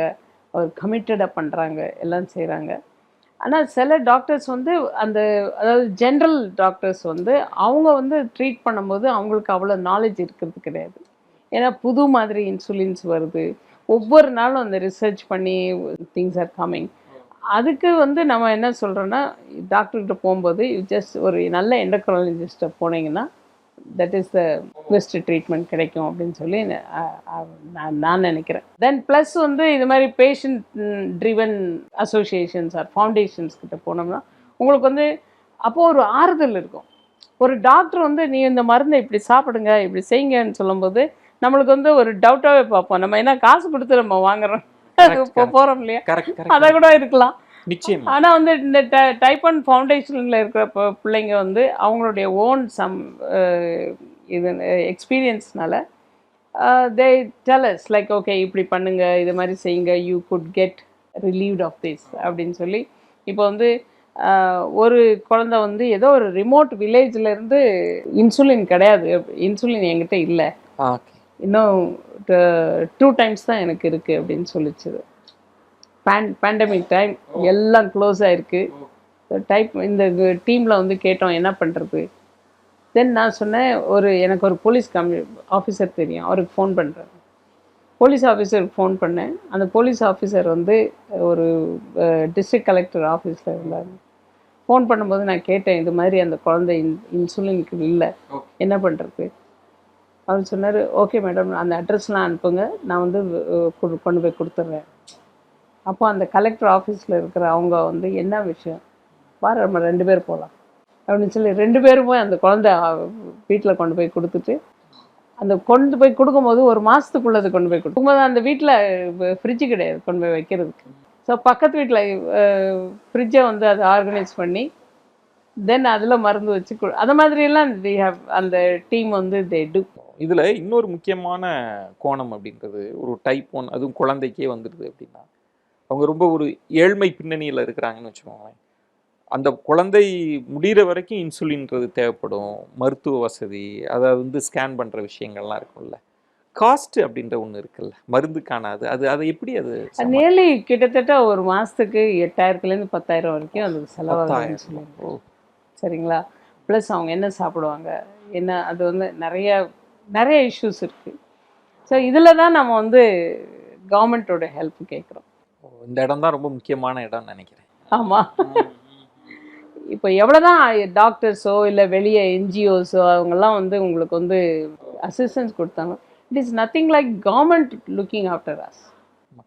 ஒரு கமிட்டடாக பண்ணுறாங்க, எல்லாம் செய்கிறாங்க. ஆனால் சில டாக்டர்ஸ் வந்து அந்த அதாவது ஜென்ரல் டாக்டர்ஸ் வந்து அவங்க வந்து ட்ரீட் பண்ணும்போது அவங்களுக்கு அவ்வளோ நாலேஜ் இருக்கிறது கிடையாது. ஏன்னா புது மாதிரி இன்சுலின்ஸ் வருது, ஒவ்வொரு நாளும் அந்த ரிசர்ச் பண்ணி திங்ஸ் ஆர் கம்மிங். அதுக்கு வந்து நம்ம என்ன சொல்கிறோன்னா, டாக்டர்கிட்ட போகும்போது ஜஸ்ட் ஒரு நல்ல எண்டோக்ரைனாலஜிஸ்ட்டை போனீங்கன்னா that is the best treatment கிடைக்கும் அப்படின்னு சொல்லி நான் நினைக்கிறேன். தென் ப்ளஸ் வந்து இது மாதிரி patient driven associations or foundations கிட்ட போனோம்னா உங்களுக்கு வந்து அப்போது ஒரு ஆறுதல் இருக்கும். ஒரு டாக்டர் வந்து நீ இந்த மருந்தை இப்படி சாப்பிடுங்க இப்படி செய்யுங்கன்னு சொல்லும்போது நம்மளுக்கு வந்து ஒரு டவுட்டாகவே பார்ப்போம். நம்ம என்ன காசு கொடுத்து நம்ம வாங்குறோம் இப்போ போகிறோம் இல்லையா, அதை கூட இருக்கலாம் நிச்சயம். ஆனால் வந்து இந்த டைப் 1 ஃபவுண்டேஷனில் இருக்கிற பிள்ளைங்க வந்து அவங்களுடைய ஓன் இது எக்ஸ்பீரியன்ஸ்னால they tell us like okay இப்படி பண்ணுங்க, இது மாதிரி செய்யுங்க, you could get relieved of this அப்படின்னு சொல்லி. இப்போ வந்து ஒரு குழந்தை வந்து ஏதோ ஒரு ரிமோட் வில்லேஜ்லேருந்து இன்சுலின் கிடையாது, இன்சுலின் என்கிட்ட இல்லை, இன்னும் 2 டைம்ஸ் தான் எனக்கு இருக்குது அப்படின்னு சொல்லிச்சுது. பேண்டமிக் டைம் எல்லாம் க்ளோஸ் ஆகிருக்கு. இந்த டீமில் வந்து கேட்டோம் என்ன பண்ணுறது. தென் நான் சொன்னேன் எனக்கு ஒரு போலீஸ் ஆஃபீஸர் தெரியும், அவருக்கு ஃபோன் பண்ணுறேன். போலீஸ் ஆஃபீஸருக்கு ஃபோன் பண்ணேன். அந்த போலீஸ் ஆஃபீஸர் வந்து ஒரு டிஸ்ட்ரிக்ட் கலெக்டர் ஆஃபீஸில் இருந்தார். ஃபோன் பண்ணும்போது நான் கேட்டேன் இது மாதிரி அந்த குழந்தை இன்சுலினுக்கு இல்லை, என்ன பண்ணுறது. அவர் சொன்னார் ஓகே மேடம் அந்த அட்ரஸ்லாம் அனுப்புங்க, நான் வந்து கொண்டு போய் கொடுத்துட்றேன். அப்போ அந்த கலெக்டர் ஆஃபீஸில் இருக்கிற அவங்க வந்து என்ன விஷயம் பாரு நம்ம 2 பேர் போகலாம் அப்படின்னு சொல்லி 2 பேரும் போய் அந்த குழந்தை வீட்டில் கொண்டு போய் கொடுத்துட்டு, அந்த கொண்டு போய் கொடுக்கும்போது ஒரு மாதத்துக்குள்ளது கொண்டு போய் கொடுக்கும்போது அந்த வீட்டில் ஃப்ரிட்ஜு கிடையாது கொண்டு போய் வைக்கிறதுக்கு. ஸோ பக்கத்து வீட்டில் ஃப்ரிட்ஜை வந்து அதை ஆர்கனைஸ் பண்ணி தென் அதில் மருந்து வச்சு அந்த மாதிரியெல்லாம் அந்த டீம் வந்து தே டு. இதில் இன்னொரு முக்கியமான கோணம் அப்படின்றது ஒரு டைப் 1 அதுவும் குழந்தைக்கே வந்துடுது அப்படின்னா அவங்க ரொம்ப ஒரு ஏழ்மை பின்னணியில் இருக்கிறாங்கன்னு வச்சுக்கோங்களேன். அந்த குழந்தை முடிகிற வரைக்கும் இன்சுலின்றது தேவைப்படும், மருத்துவ வசதி, அதை வந்து ஸ்கேன் பண்ணுற விஷயங்கள்லாம் இருக்கும்ல, காஸ்ட் அப்படின்ற ஒன்று இருக்குல்ல மருந்துக்கான அதை எப்படி அது நேர்லி கிட்டத்தட்ட ஒரு மாதத்துக்கு 8000லேருந்து 10,000 வரைக்கும் அது செலவாகும் சொல்லுவாங்க. சரிங்களா, ப்ளஸ் அவங்க என்ன சாப்பிடுவாங்க என்ன, அது வந்து நிறைய இஷ்யூஸ் இருக்குது. ஸோ இதில் தான் நம்ம வந்து கவர்மெண்ட்டோட ஹெல்ப் கேட்குறோம். இந்த இடம் தான் ரொம்ப முக்கியமான இடம் நினைக்கிறேன். ஆமாம், இப்போ எவ்வளோதான் டாக்டர்ஸோ இல்லை வெளியே என்ஜிஓஸோ அவங்கெல்லாம் வந்து உங்களுக்கு வந்து அசிஸ்டன்ஸ் கொடுத்தாங்க, it is nothing like government looking after us.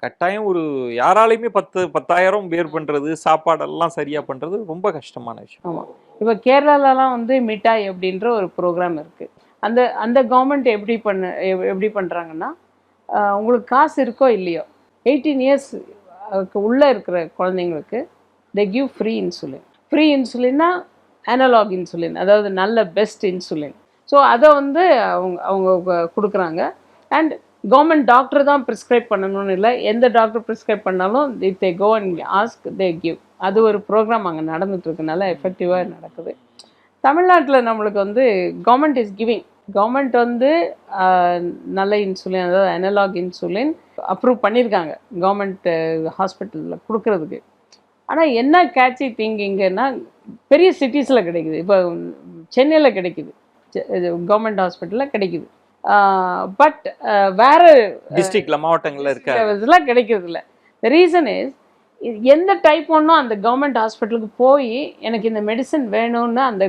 கட்டாயம் ஒரு யாராலையுமே 10,000 பேர் பண்ணுறது சாப்பாடெல்லாம் சரியாக பண்ணுறது ரொம்ப கஷ்டமான விஷயம். ஆமாம், இப்போ கேரளாலலாம் வந்து மிட்டாய் அப்படின்ற ஒரு ப்ரோக்ராம் இருக்குது. அந்த கவர்மெண்ட் எப்படி பண்ணுறாங்கன்னா உங்களுக்கு காசு இருக்கோ இல்லையோ 18 இயர்ஸ் உள்ளே இருக்கிற குழந்தைங்களுக்கு they give free insulin. Free இன்சுலின்னா அனலாக் இன்சுலின், அதாவது நல்ல பெஸ்ட் இன்சுலின். ஸோ அதை வந்து அவங்க கொடுக்குறாங்க. அண்ட் கவர்மெண்ட் டாக்டர் தான் ப்ரிஸ்கிரைப் பண்ணணும்னு இல்லை, எந்த டாக்டர் ப்ரிஸ்கிரைப் பண்ணாலும் if they go and ask they give. அது ஒரு ப்ரோக்ராம் அங்கே நடந்துட்டுருக்குனால எஃபெக்டிவாக நடக்குது. தமிழ்நாட்டில் நம்மளுக்கு வந்து கவர்மெண்ட் இஸ் கிவிங். கவர்மெண்ட் வந்து நல்ல இன்சுலின், அதாவது அனலாக் இன்சுலின் அப்ரூவ் பண்ணியிருக்காங்க கவர்மெண்ட் ஹாஸ்பிட்டலில் கொடுக்கறதுக்கு. ஆனால் என்ன கேட்சி திங்கிங்கன்னா பெரிய சிட்டிஸில் கிடைக்குது, இப்போ சென்னையில் கிடைக்குது, கவர்மெண்ட் ஹாஸ்பிட்டலில் கிடைக்குது, பட் வேறு டிஸ்ட்ரிக்டில் மாவட்டங்களில் இதெல்லாம் கிடைக்கிறது இல்லை. த ரீசன் இஸ் எந்த டைப் 1 அந்த கவர்மெண்ட் ஹாஸ்பிட்டலுக்கு போய் எனக்கு இந்த மெடிசன் வேணும்னு அந்த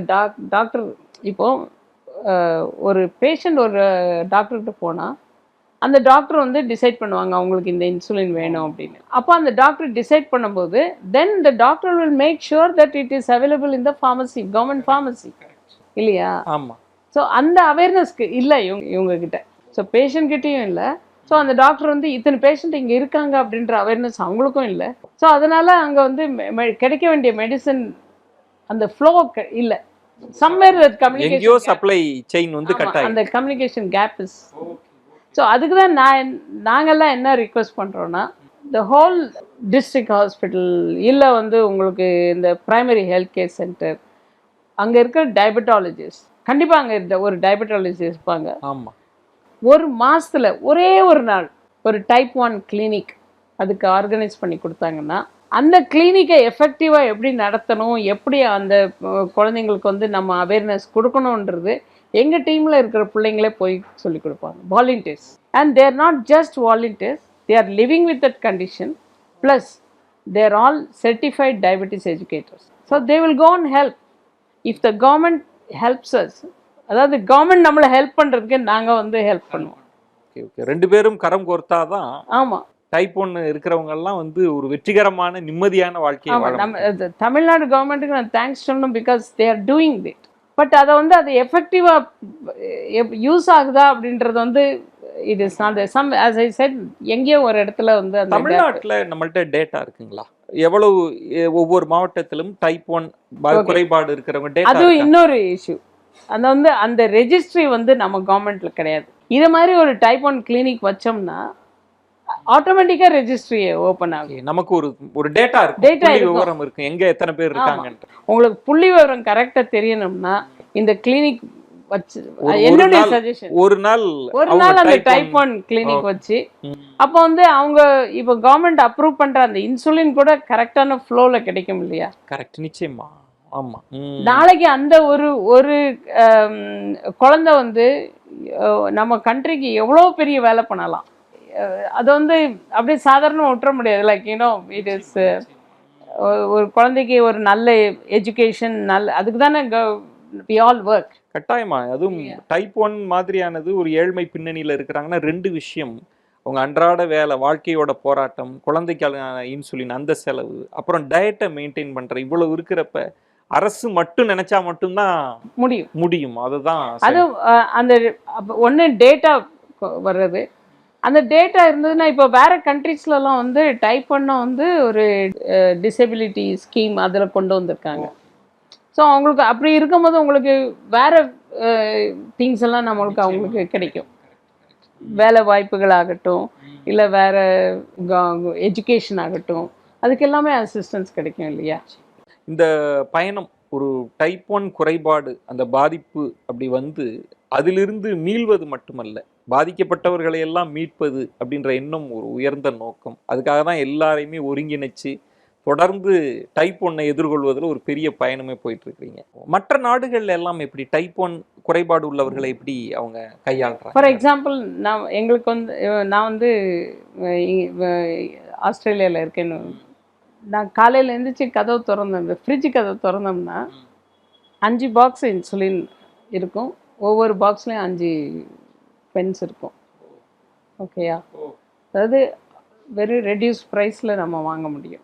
டாக்டர் இப்போது ஒரு பேஷண்ட் ஒரு டாக்டர்கிட்ட போனால் அந்த டாக்டர் வந்து டிசைட் பண்ணுவாங்க அவங்களுக்கு இந்த இன்சுலின் வேணும் அப்படின்னு. அப்போ அந்த டாக்டர் டிசைட் பண்ணும்போது then the doctor will make sure that it is available in the pharmacy, government pharmacy இல்லையா. ஆமாம். ஸோ அந்த அவேர்னஸ்க்கு இல்லை இவங்கக்கிட்ட, ஸோ பேஷண்ட்கிட்டையும் இல்லை. ஸோ அந்த டாக்டர் வந்து இத்தனை பேஷண்ட் இங்கே இருக்காங்க அப்படின்ற அவேர்னஸ் அவங்களுக்கும் இல்லை. ஸோ அதனால் அங்கே வந்து கிடைக்க வேண்டிய மெடிசன் அந்த ஃப்ளோ இல்லை. சம்வேர் கம்யூனிகேஷன் சப்ளை செயின் வந்து கட் ஆகி அந்த கம்யூனிகேஷன் கேப் இஸ். ஸோ அதுக்கு தான் நாங்கள்லாம் என்ன ரிக்வெஸ்ட் பண்ணுறோன்னா த ஹோல் டிஸ்ட்ரிக்ட் ஹாஸ்பிட்டல் இல்லை வந்து உங்களுக்கு இந்த ப்ரைமரி ஹெல்த் கேர் சென்டர் அங்கே இருக்கிற டயபெட்டாலஜிஸ்ட் கண்டிப்பாக அங்கே ஒரு டயபெட்டாலஜிஸ்ட் இருப்பாங்க. ஆமாம், ஒரு மாதத்தில் ஒரே ஒரு நாள் ஒரு டைப் 1 கிளினிக் அதுக்கு ஆர்கனைஸ் பண்ணி கொடுத்தாங்கன்னா அந்த கிளினிக்கை எஃபெக்டிவாக எப்படி நடத்தணும், எப்படி அந்த குழந்தைங்களுக்கு வந்து நம்ம அவேர்னஸ் கொடுக்கணுன்றது எங்கள் டீமில் இருக்கிற பிள்ளைங்களே போய் சொல்லிக் கொடுப்பாங்க. Volunteers. And they're not just volunteers, they are living with that condition, plus they're all certified diabetes educators. So they will go and help. If the government helps us, அதாவது கவர்மெண்ட் நம்மளை help பண்ணுறதுக்கு நாங்கள் வந்து help பண்ணுவோம். Okay okay, 2 பேரும் கரம் கோர்த்தாதான் ஆமாம், type 1 இருக்கிறவங்க எல்லாம் வந்து ஒரு வெற்றிகரமான நிம்மதியான வாழ்க்கையை வாழ நம்ம தமிழ்நாடு கவர்மெண்ட்டுக்கு நான் தேங்க்ஸ் சொல்லணும், because they are doing it. But அதை வந்து அது எஃபெக்டிவாக யூஸ் ஆகுதா அப்படின்றது வந்து it is not some, as I said, எங்கேயோ ஒரு இடத்துல வந்து அந்த தமிழ்நாட்டில் நம்மள்ட்ட டேட்டா இருக்குங்களா? எவ்வளவு ஒவ்வொரு மாவட்டத்திலும் டைப் 1 குறைபாடு இருக்கிறவங்க டேட்டா? அதுவும் இன்னொரு இஷ்யூ. அந்த வந்து அந்த ரெஜிஸ்ட்ரி வந்து நம்ம கவர்மெண்ட்ல கிடையாது. இது மாதிரி ஒரு டைப் 1 கிளினிக் வச்சோம்னா ஆட்டோமேட்டிக்கா ரெஜிஸ்ட்ரி ஓபன் ஆகும். நமக்கு ஒரு டேட்டா இருக்கு, புள்ளி விவரம் இருக்கு, எங்க எத்தனை பேர் இருக்காங்க. உங்களுக்கு புள்ளி விவரம் கரெக்டா தெரியணும்னா இந்த கிளினிக் வச்சு, என்னுடைய சஜஷன், ஒரு நாள் அந்த டைப் 1 கிளினிக் வச்சு, அப்போ வந்து அவங்க இப்போ கவர்மெண்ட் அப்ரூவ் பண்ற அந்த இன்சுலின் கூட கரெக்டான ஃப்ளோல கிடைக்கும் இல்லையா? கரெக்ட், நிச்சயமா. ஆமா, நாளைக்கு அந்த ஒரு குழந்தை வந்து நம்ம கண்ட்ரிக்கு எவ்வளோ பெரிய வேலை பண்ணலாம். அது வந்து அப்படியே சாதாரணமாக விட்டுற முடியாது. லைக் யூனோ இட் இஸ் ஒரு குழந்தைக்கு ஒரு நல்ல எஜுகேஷன், அதுக்கு தானே we all work. கட்டாயமா. அதுவும் டைப் 1 மாதிரியானது ஒரு ஏழ்மை பின்னணியில் இருக்கிறாங்கன்னா 2 விஷயம். அவங்க அன்றாட வேலை, வாழ்க்கையோட போராட்டம், குழந்தைக்கான இன்சுலின், அந்த செலவு, அப்புறம் டயட்டை மெயின்டைன் பண்ற, இவ்வளவு இருக்கிறப்ப அரசு மட்டும் நினைச்சா மட்டும்தான் முடியும். அதுதான் அது அந்த ஒன்று டேட்டா வர்றது. அந்த டேட்டா இருந்ததுன்னா இப்போ வேற கண்ட்ரீஸ்லலாம் வந்து டைப் 1 வந்து ஒரு டிசபிலிட்டி ஸ்கீம் அதில் கொண்டு வந்திருக்காங்க. ஸோ அவங்களுக்கு அப்படி இருக்கும்போது உங்களுக்கு வேற திங்ஸ் எல்லாம் நம்மளுக்கு அவங்களுக்கு கிடைக்கும். வேலை வாய்ப்புகள் ஆகட்டும், இல்லை வேற எஜுகேஷன் ஆகட்டும், அதுக்கு எல்லாமே அசிஸ்டன்ஸ் கிடைக்கும் இல்லையா? இந்த பயணம் ஒரு டைப் 1 குறைபாடு, அந்த பாதிப்பு அப்படி வந்து அதிலிருந்து மீள்வது மட்டுமல்ல, பாதிக்கப்பட்டவர்களை எல்லாம் மீட்பது அப்படின்ற எண்ணம் ஒரு உயர்ந்த நோக்கம். அதுக்காக தான் எல்லாரையுமே ஒருங்கிணைச்சு தொடர்ந்து டைப் 1 எதிர்கொள்வதில் ஒரு பெரிய பயணமே போயிட்டு இருக்கிறீங்க. மற்ற நாடுகள்ல எல்லாம் எப்படி டைப் 1 குறைபாடு உள்ளவர்களை எப்படி அவங்க கையாளுறாங்க? ஃபார் எக்ஸாம்பிள், எங்களுக்கு வந்து நான் வந்து ஆஸ்திரேலியாவில் இருக்கேன்னு, நான் காலையில் எழுந்திரிச்சு கதவு திறந்தோம், ஃப்ரிட்ஜு கதவு திறந்தோம்னா 5 பாக்ஸ் இன்சுலின் இருக்கும். ஒவ்வொரு பாக்ஸ்லேயும் 5 பென்ஸ் இருக்கும். ஓகேயா? அதாவது வெறும் ரெடியூஸ் ப்ரைஸில் நம்ம வாங்க முடியும்.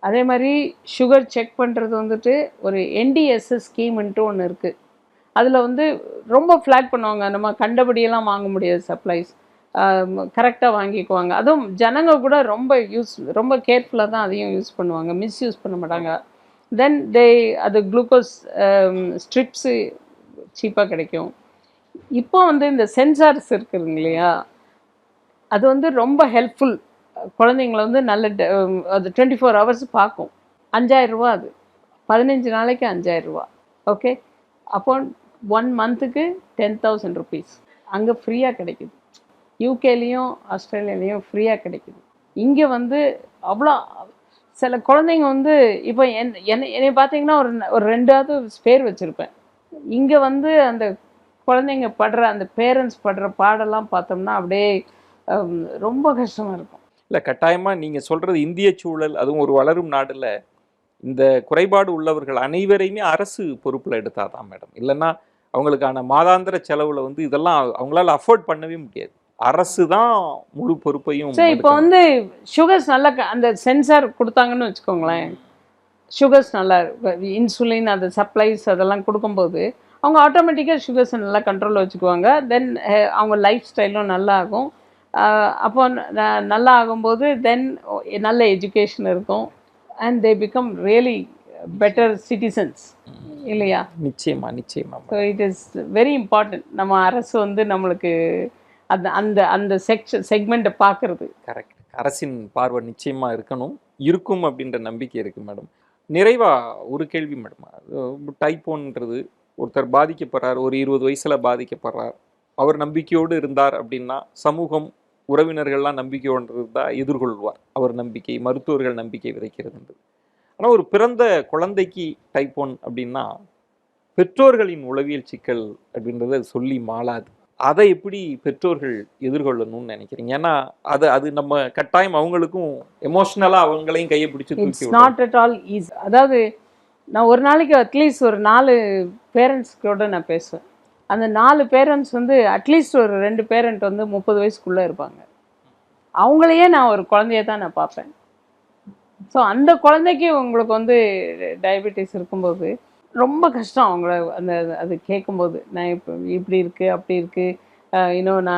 அதே மாதிரி சுகர் செக் பண்ணுறது வந்துட்டு ஒரு என்டிஎஸ்எஸ் ஸ்கீம்ன்ட்டு ஒன்று இருக்குது. அதில் வந்து ரொம்ப ஃப்ளாக் பண்ணுவாங்க, நம்ம கண்டபடியெல்லாம் வாங்க முடியாது, சப்ளைஸ் கரெக்டாக வாங்கிக்குவாங்க. அதுவும் ஜனங்க கூட ரொம்ப கேர்ஃபுல்லாக தான் அதையும் யூஸ் பண்ணுவாங்க, மிஸ்யூஸ் பண்ண மாட்டாங்க. தென் அது குளுக்கோஸ் ஸ்ட்ரிப்ஸு சீப்பாக கிடைக்கும். இப்போ வந்து இந்த சென்சார்ஸ் இருக்குதுங்க இல்லையா, அது வந்து ரொம்ப ஹெல்ப்ஃபுல். குழந்தைங்கள வந்து நல்ல அது 24 ஹவர்ஸ் பார்க்கும். 5000 ரூபா, அது 15 நாளைக்கு 5000 ரூபா. ஓகே, அப்போ 1 மந்த்துக்கு 10,000 ருபீஸ் அங்கே ஃப்ரீயாக கிடைக்குது. யூகேலேயும் ஆஸ்திரேலியாலேயும் ஃப்ரீயாக கிடைக்குது. இங்கே வந்து அவ்வளோ சில குழந்தைங்க வந்து இப்போ என்னை பார்த்தீங்கன்னா ஒரு 2வது ஸ்பேர் வச்சுருப்பேன். இங்கே வந்து அந்த குழந்தைங்க அந்த பேரண்ட்ஸ் படுற பாடெல்லாம் பார்த்தோம்னா அப்படியே ரொம்ப கஷ்டமாக இருக்கும். இல்லை, கட்டாயமாக நீங்கள் சொல்கிறது இந்திய சூழல், அதுவும் ஒரு வளரும் நாட்டில் இந்த குறைபாடு உள்ளவர்கள் அனைவரையுமே அரசு பொறுப்பில் எடுத்தால் தான் மேடம். இல்லைன்னா அவங்களுக்கான மாதாந்திர செலவில் வந்து இதெல்லாம் அவங்களால அஃபோர்ட் பண்ணவே முடியாது. அரசு தான் முழு பொறுப்பையும். சரி, இப்போ வந்து சுகர்ஸ் நல்லா அந்த சென்சார் கொடுத்தாங்கன்னு வச்சுக்கோங்களேன், சுகர்ஸ் நல்லா இன்சுலின் அந்த சப்ளைஸ் அதெல்லாம் கொடுக்கும்போது அவங்க ஆட்டோமேட்டிக்காக சுகர்ஸை நல்லா கண்ட்ரோலில் வச்சுக்குவாங்க. தென் அவங்க லைஃப் ஸ்டைலும் நல்லா ஆகும். அப்போ நல்லா ஆகும்போது தென் நல்ல எஜுகேஷன் இருக்கும். And they become really better citizens இல்லையா? நிச்சயமா நிச்சயமா. So it is very important. நம்ம அரசு வந்து நம்மளுக்கு அந்த அந்த அந்த செக்மெண்ட்டை பார்க்குறது. கரெக்ட். அரசின் பார்வை நிச்சயமாக இருக்கும் அப்படின்ற நம்பிக்கை இருக்குது மேடம். நிறைவாக ஒரு கேள்வி மேடம். டைப் 1ன்றது ஒருத்தர் பாதிக்கப்படுறார், ஒரு 20 வயசில் பாதிக்கப்படுறார், அவர் நம்பிக்கையோடு இருந்தார் அப்படின்னா சமூகம் உறவினர்கள்லாம் நம்பிக்கை ஒன்றுதான் எதிர்கொள்வார். அவர் நம்பிக்கை, மருத்துவர்கள் நம்பிக்கை விதைக்கிறது. ஆனால் ஒரு பிறந்த குழந்தைக்கு டைப் 1 அப்படின்னா பெற்றோர்களின் உளவியல் சிக்கல் அப்படின்றத சொல்லி மாளாது. அதை எப்படி பெற்றோர்கள் எதிர்கொள்ளணும்னு நினைக்கிறீங்க? ஏன்னா அது நம்ம கட்டாயம் அவங்களுக்கும் எமோஷனலா அவங்களையும் கையை பிடிச்சி it's not at all easy. அதாவது நான் ஒரு நாளைக்கு அட்லீஸ்ட் ஒரு 4 பேரண்ட்ஸ்கூட நான் பேசுவேன். அந்த 4 பேரண்ட்ஸ் வந்து அட்லீஸ்ட் ஒரு 2 பேரண்ட் வந்து 30 வயசுக்குள்ளே இருப்பாங்க. அவங்களையே நான் ஒரு குழந்தைய தான் நான் பார்ப்பேன். ஸோ அந்த குழந்தைக்கு உங்களுக்கு வந்து டயபெட்டிஸ் இருக்கும்போது ரொம்ப கஷ்டம் அவங்கள அது கேட்கும்போது. நான் இப்போ இப்படி இருக்குது அப்படி இருக்குது, இன்னும்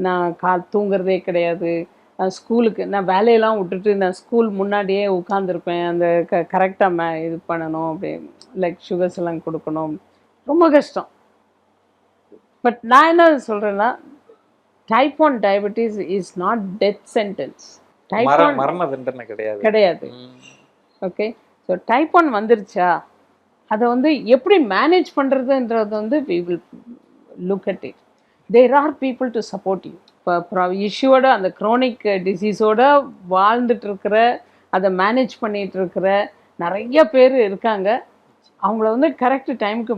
நான் தூங்குறதே கிடையாது, ஸ்கூலுக்கு நான் வேலையெல்லாம் விட்டுட்டு நான் ஸ்கூல் முன்னாடியே உட்காந்துருப்பேன், அந்த கரெக்டாக இது பண்ணணும், அப்படி லைக் சுகர்ஸ் எல்லாம் கொடுக்கணும், ரொம்ப கஷ்டம். பட் நான் என்ன சொல்கிறேன்னா, type 1 diabetes is not death sentence. Type 1 மரண தண்டனை கிடையாது. ஓகே, ஸோ டைப் 1 வந்துருச்சா அதை வந்து எப்படி மேனேஜ் பண்ணுறதுன்றது வந்து we will look at it. There are people to support you. இப்போ இஷ்யூவோட அந்த க்ரோனிக் டிசீஸோட வாழ்ந்துட்டு இருக்கிற, அதை மேனேஜ் பண்ணிகிட்டு இருக்கிற நிறைய பேர் இருக்காங்க. அவங்கள வந்து கரெக்ட் டைமுக்கு,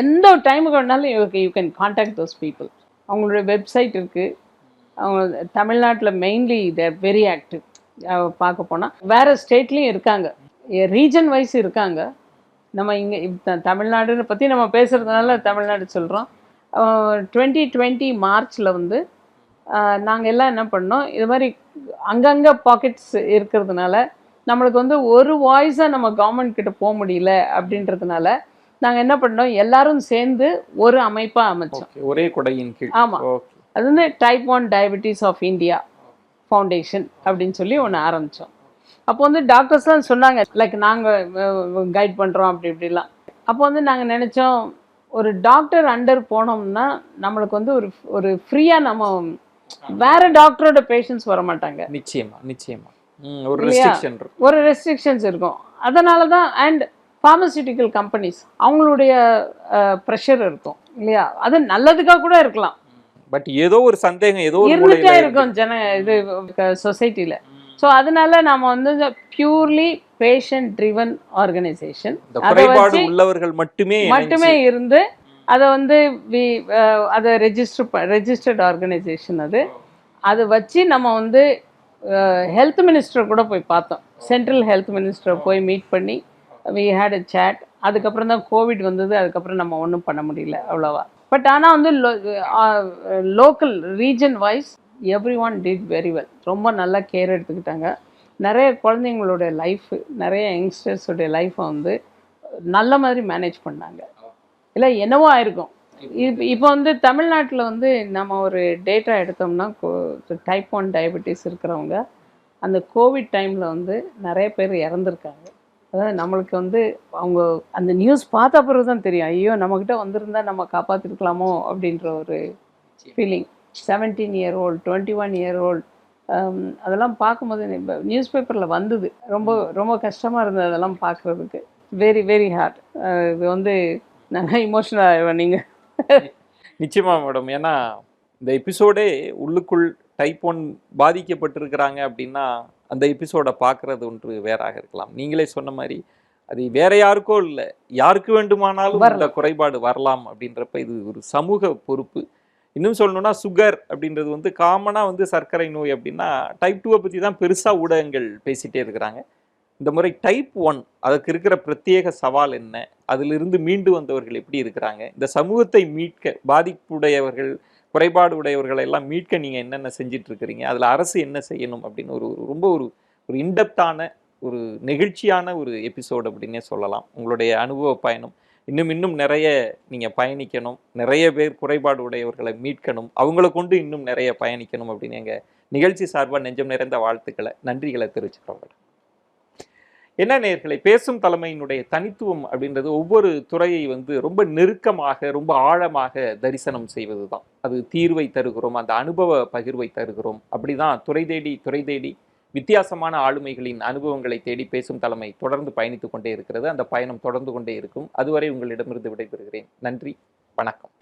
எந்த டைமுக்கு வேணாலும் you can contact those people. அவங்களுடைய வெப்சைட் இருக்குது. அவங்க தமிழ்நாட்டில் மெயின்லி தேர் வெரி ஆக்டிவ். பார்க்க போனால் வேறு ஸ்டேட்லேயும் இருக்காங்க, ரீஜன் வைஸ் இருக்காங்க. நம்ம இங்கே தமிழ்நாடுன்னு பற்றி நம்ம பேசுகிறதுனால தமிழ்நாடு சொல்கிறோம். 2020 மார்ச்சில் வந்து நாங்கள் எல்லாம் என்ன பண்ணோம், இது மாதிரி அங்கங்கே பாக்கெட்ஸ் இருக்கிறதுனால நம்மளுக்கு வந்து ஒரு வாய்ஸாக நம்ம கவர்மெண்ட் கிட்ட போக முடியல. அப்படின்றதுனால நாங்கள் என்ன பண்ணோம், எல்லாரும் சேர்ந்து ஒரு அமைப்பாக அமைச்சோம், ஒரே கொடையின் கீழ். ஆமாம், அது வந்து type 1 diabetes of India foundation அப்படின்னு சொல்லி ஒன்று ஆரம்பித்தோம். அப்போ வந்து டாக்டர்ஸ்லாம் சொன்னாங்க, லைக் நாங்கள் கைட் பண்ணுறோம் அப்படி இப்படிலாம். அப்போ வந்து நாங்கள் நினச்சோம், ஒரு டாக்டர் அண்டர் போனோம்னா நம்மளுக்கு வந்து ஒரு ஃப்ரீயாக நம்ம வேறு டாக்டரோட பேஷண்ட்ஸ் வர மாட்டாங்க. நிச்சயமா ஒரு ரெஸ்ட்ரிக்ஷன்ஸ் இருக்கும். அதனால தான். அண்ட் ஃபார்மசியூட்டிக்கல் கம்பெனிஸ் அவங்களுடைய ப்ரெஷர் இருக்கும் இல்லையா, அது நல்லதுக்காக கூட இருக்கலாம். பட் ஏதோ ஒரு சந்தேகம் இருந்துகிட்டே இருக்கும் இது சொசைட்டியில். ஸோ அதனால நம்ம வந்து பியூர்லி பேஷண்ட் ட்ரிவன் ஆர்கனைசேஷன், உள்ளவர்கள் மட்டுமே இருந்து அதை வந்து அதை ரெஜிஸ்டர்ட் ஆர்கனைசேஷன். அதை வச்சு நம்ம வந்து ஹெல்த் மினிஸ்டர் கூட போய் பார்த்தோம். சென்ட்ரல் ஹெல்த் மினிஸ்டரை போய் மீட் பண்ணி வி ஹேட் அ சேட். அதுக்கப்புறம் தான் கோவிட் வந்தது. அதுக்கப்புறம் நம்ம ஒன்றும் பண்ண முடியல அவ்வளோவா. பட் ஆனால் வந்து local region wise everyone did very well. ரொம்ப நல்லா கேர் எடுத்துக்கிட்டாங்க. நிறைய குழந்தைங்களோட லைஃபு, நிறைய யங்ஸ்டர்ஸோடைய லைஃப்பை வந்து நல்ல மாதிரி மேனேஜ் பண்ணாங்க. இல்லை என்னவோ ஆயிருக்கும். இப்போ வந்து தமிழ்நாட்டில் வந்து நம்ம ஒரு டேட்டா எடுத்தோம்னா, டைப் 1 டயபெட்டிஸ் இருக்கிறவங்க அந்த கோவிட் டைமில் வந்து நிறைய பேர் இறந்துருக்காங்க. அதாவது நம்மளுக்கு வந்து அவங்க அந்த நியூஸ் பார்த்த பிறகு தான் தெரியும், ஐயோ நம்மக்கிட்ட வந்திருந்தா நம்ம காப்பாற்றிருக்கலாமோ அப்படின்ற ஒரு feeling. 17 year old 21 year old அதெல்லாம் பார்க்கும்போது நியூஸ் பேப்பரில் வந்தது. ரொம்ப ரொம்ப கஷ்டமாக இருந்தது அதெல்லாம் பார்க்குறதுக்கு. Very very hard. இது வந்து நல்லா இமோஷனல் ஆகிடுவேன் நீங்கள். நிச்சயமா மேடம். ஏன்னா இந்த எபிசோடே உள்ளுக்குள் டைப் 1 பாதிக்கப்பட்டிருக்கிறாங்க அப்படின்னா அந்த எபிசோடை பார்க்குறது ஒன்று வேறாக இருக்கலாம். நீங்களே சொன்ன மாதிரி அது வேற யாருக்கோ இல்லை, யாருக்கு வேண்டுமானாலும் இந்த குறைபாடு வரலாம். அப்படின்றப்ப இது ஒரு சமூக பொறுப்பு. இன்னும் சொல்லணும்னா சுகர் அப்படின்றது வந்து காமனாக வந்து சர்க்கரை நோய் அப்படின்னா டைப் 2 பற்றி தான் பெருசாக ஊடகங்கள் பேசிகிட்டே இருக்கிறாங்க. இந்த முறை டைப் 1 அதுக்கு இருக்கிற பிரத்யேக சவால் என்ன, அதிலிருந்து மீண்டு வந்தவர்கள் எப்படி இருக்கிறாங்க, இந்த சமூகத்தை மீட்க பாதிப்புடையவர்கள் குறைபாடு உடையவர்களை எல்லாம் மீட்க நீங்கள் என்னென்ன செஞ்சிட்டு இருக்கிறீங்க, அதில் அரசு என்ன செய்யணும் அப்படின்னு ரொம்ப ஒரு இன்டெப்த்தான ஒரு நெகிழ்ச்சியான ஒரு எபிசோடு அப்படின்னே சொல்லலாம். உங்களுடைய அனுபவ பயணம் இன்னும் நிறைய நீங்கள் பயணிக்கணும், நிறைய பேர் குறைபாடு உடையவர்களை மீட்கணும், அவங்கள கொண்டு இன்னும் நிறைய பயணிக்கணும் அப்படின்னு எங்கள் நிகழ்ச்சி சார்பாக நெஞ்சம் நிறைந்த வாழ்த்துக்களை நன்றிகளை தெரிவிச்சுக்கிறோம். என்ன நேயர்களே, பேசும் தலைமையினுடைய தனித்துவம் அப்படின்றது ஒவ்வொரு துறையை வந்து ரொம்ப நெருக்கமாக ரொம்ப ஆழமாக தரிசனம் செய்வது தான். அது தீர்வை தருகிறோம், அந்த அனுபவ பகிர்வை தருகிறோம். அப்படிதான் துறை தேடி வித்தியாசமான ஆளுமைகளின் அனுபவங்களை தேடி பேசும் தலைமை தொடர்ந்து பயணித்து கொண்டே இருக்கிறது. அந்த பயணம் தொடர்ந்து கொண்டே இருக்கும். அதுவரை உங்களிடமிருந்து விடைபெறுகிறேன். நன்றி, வணக்கம்.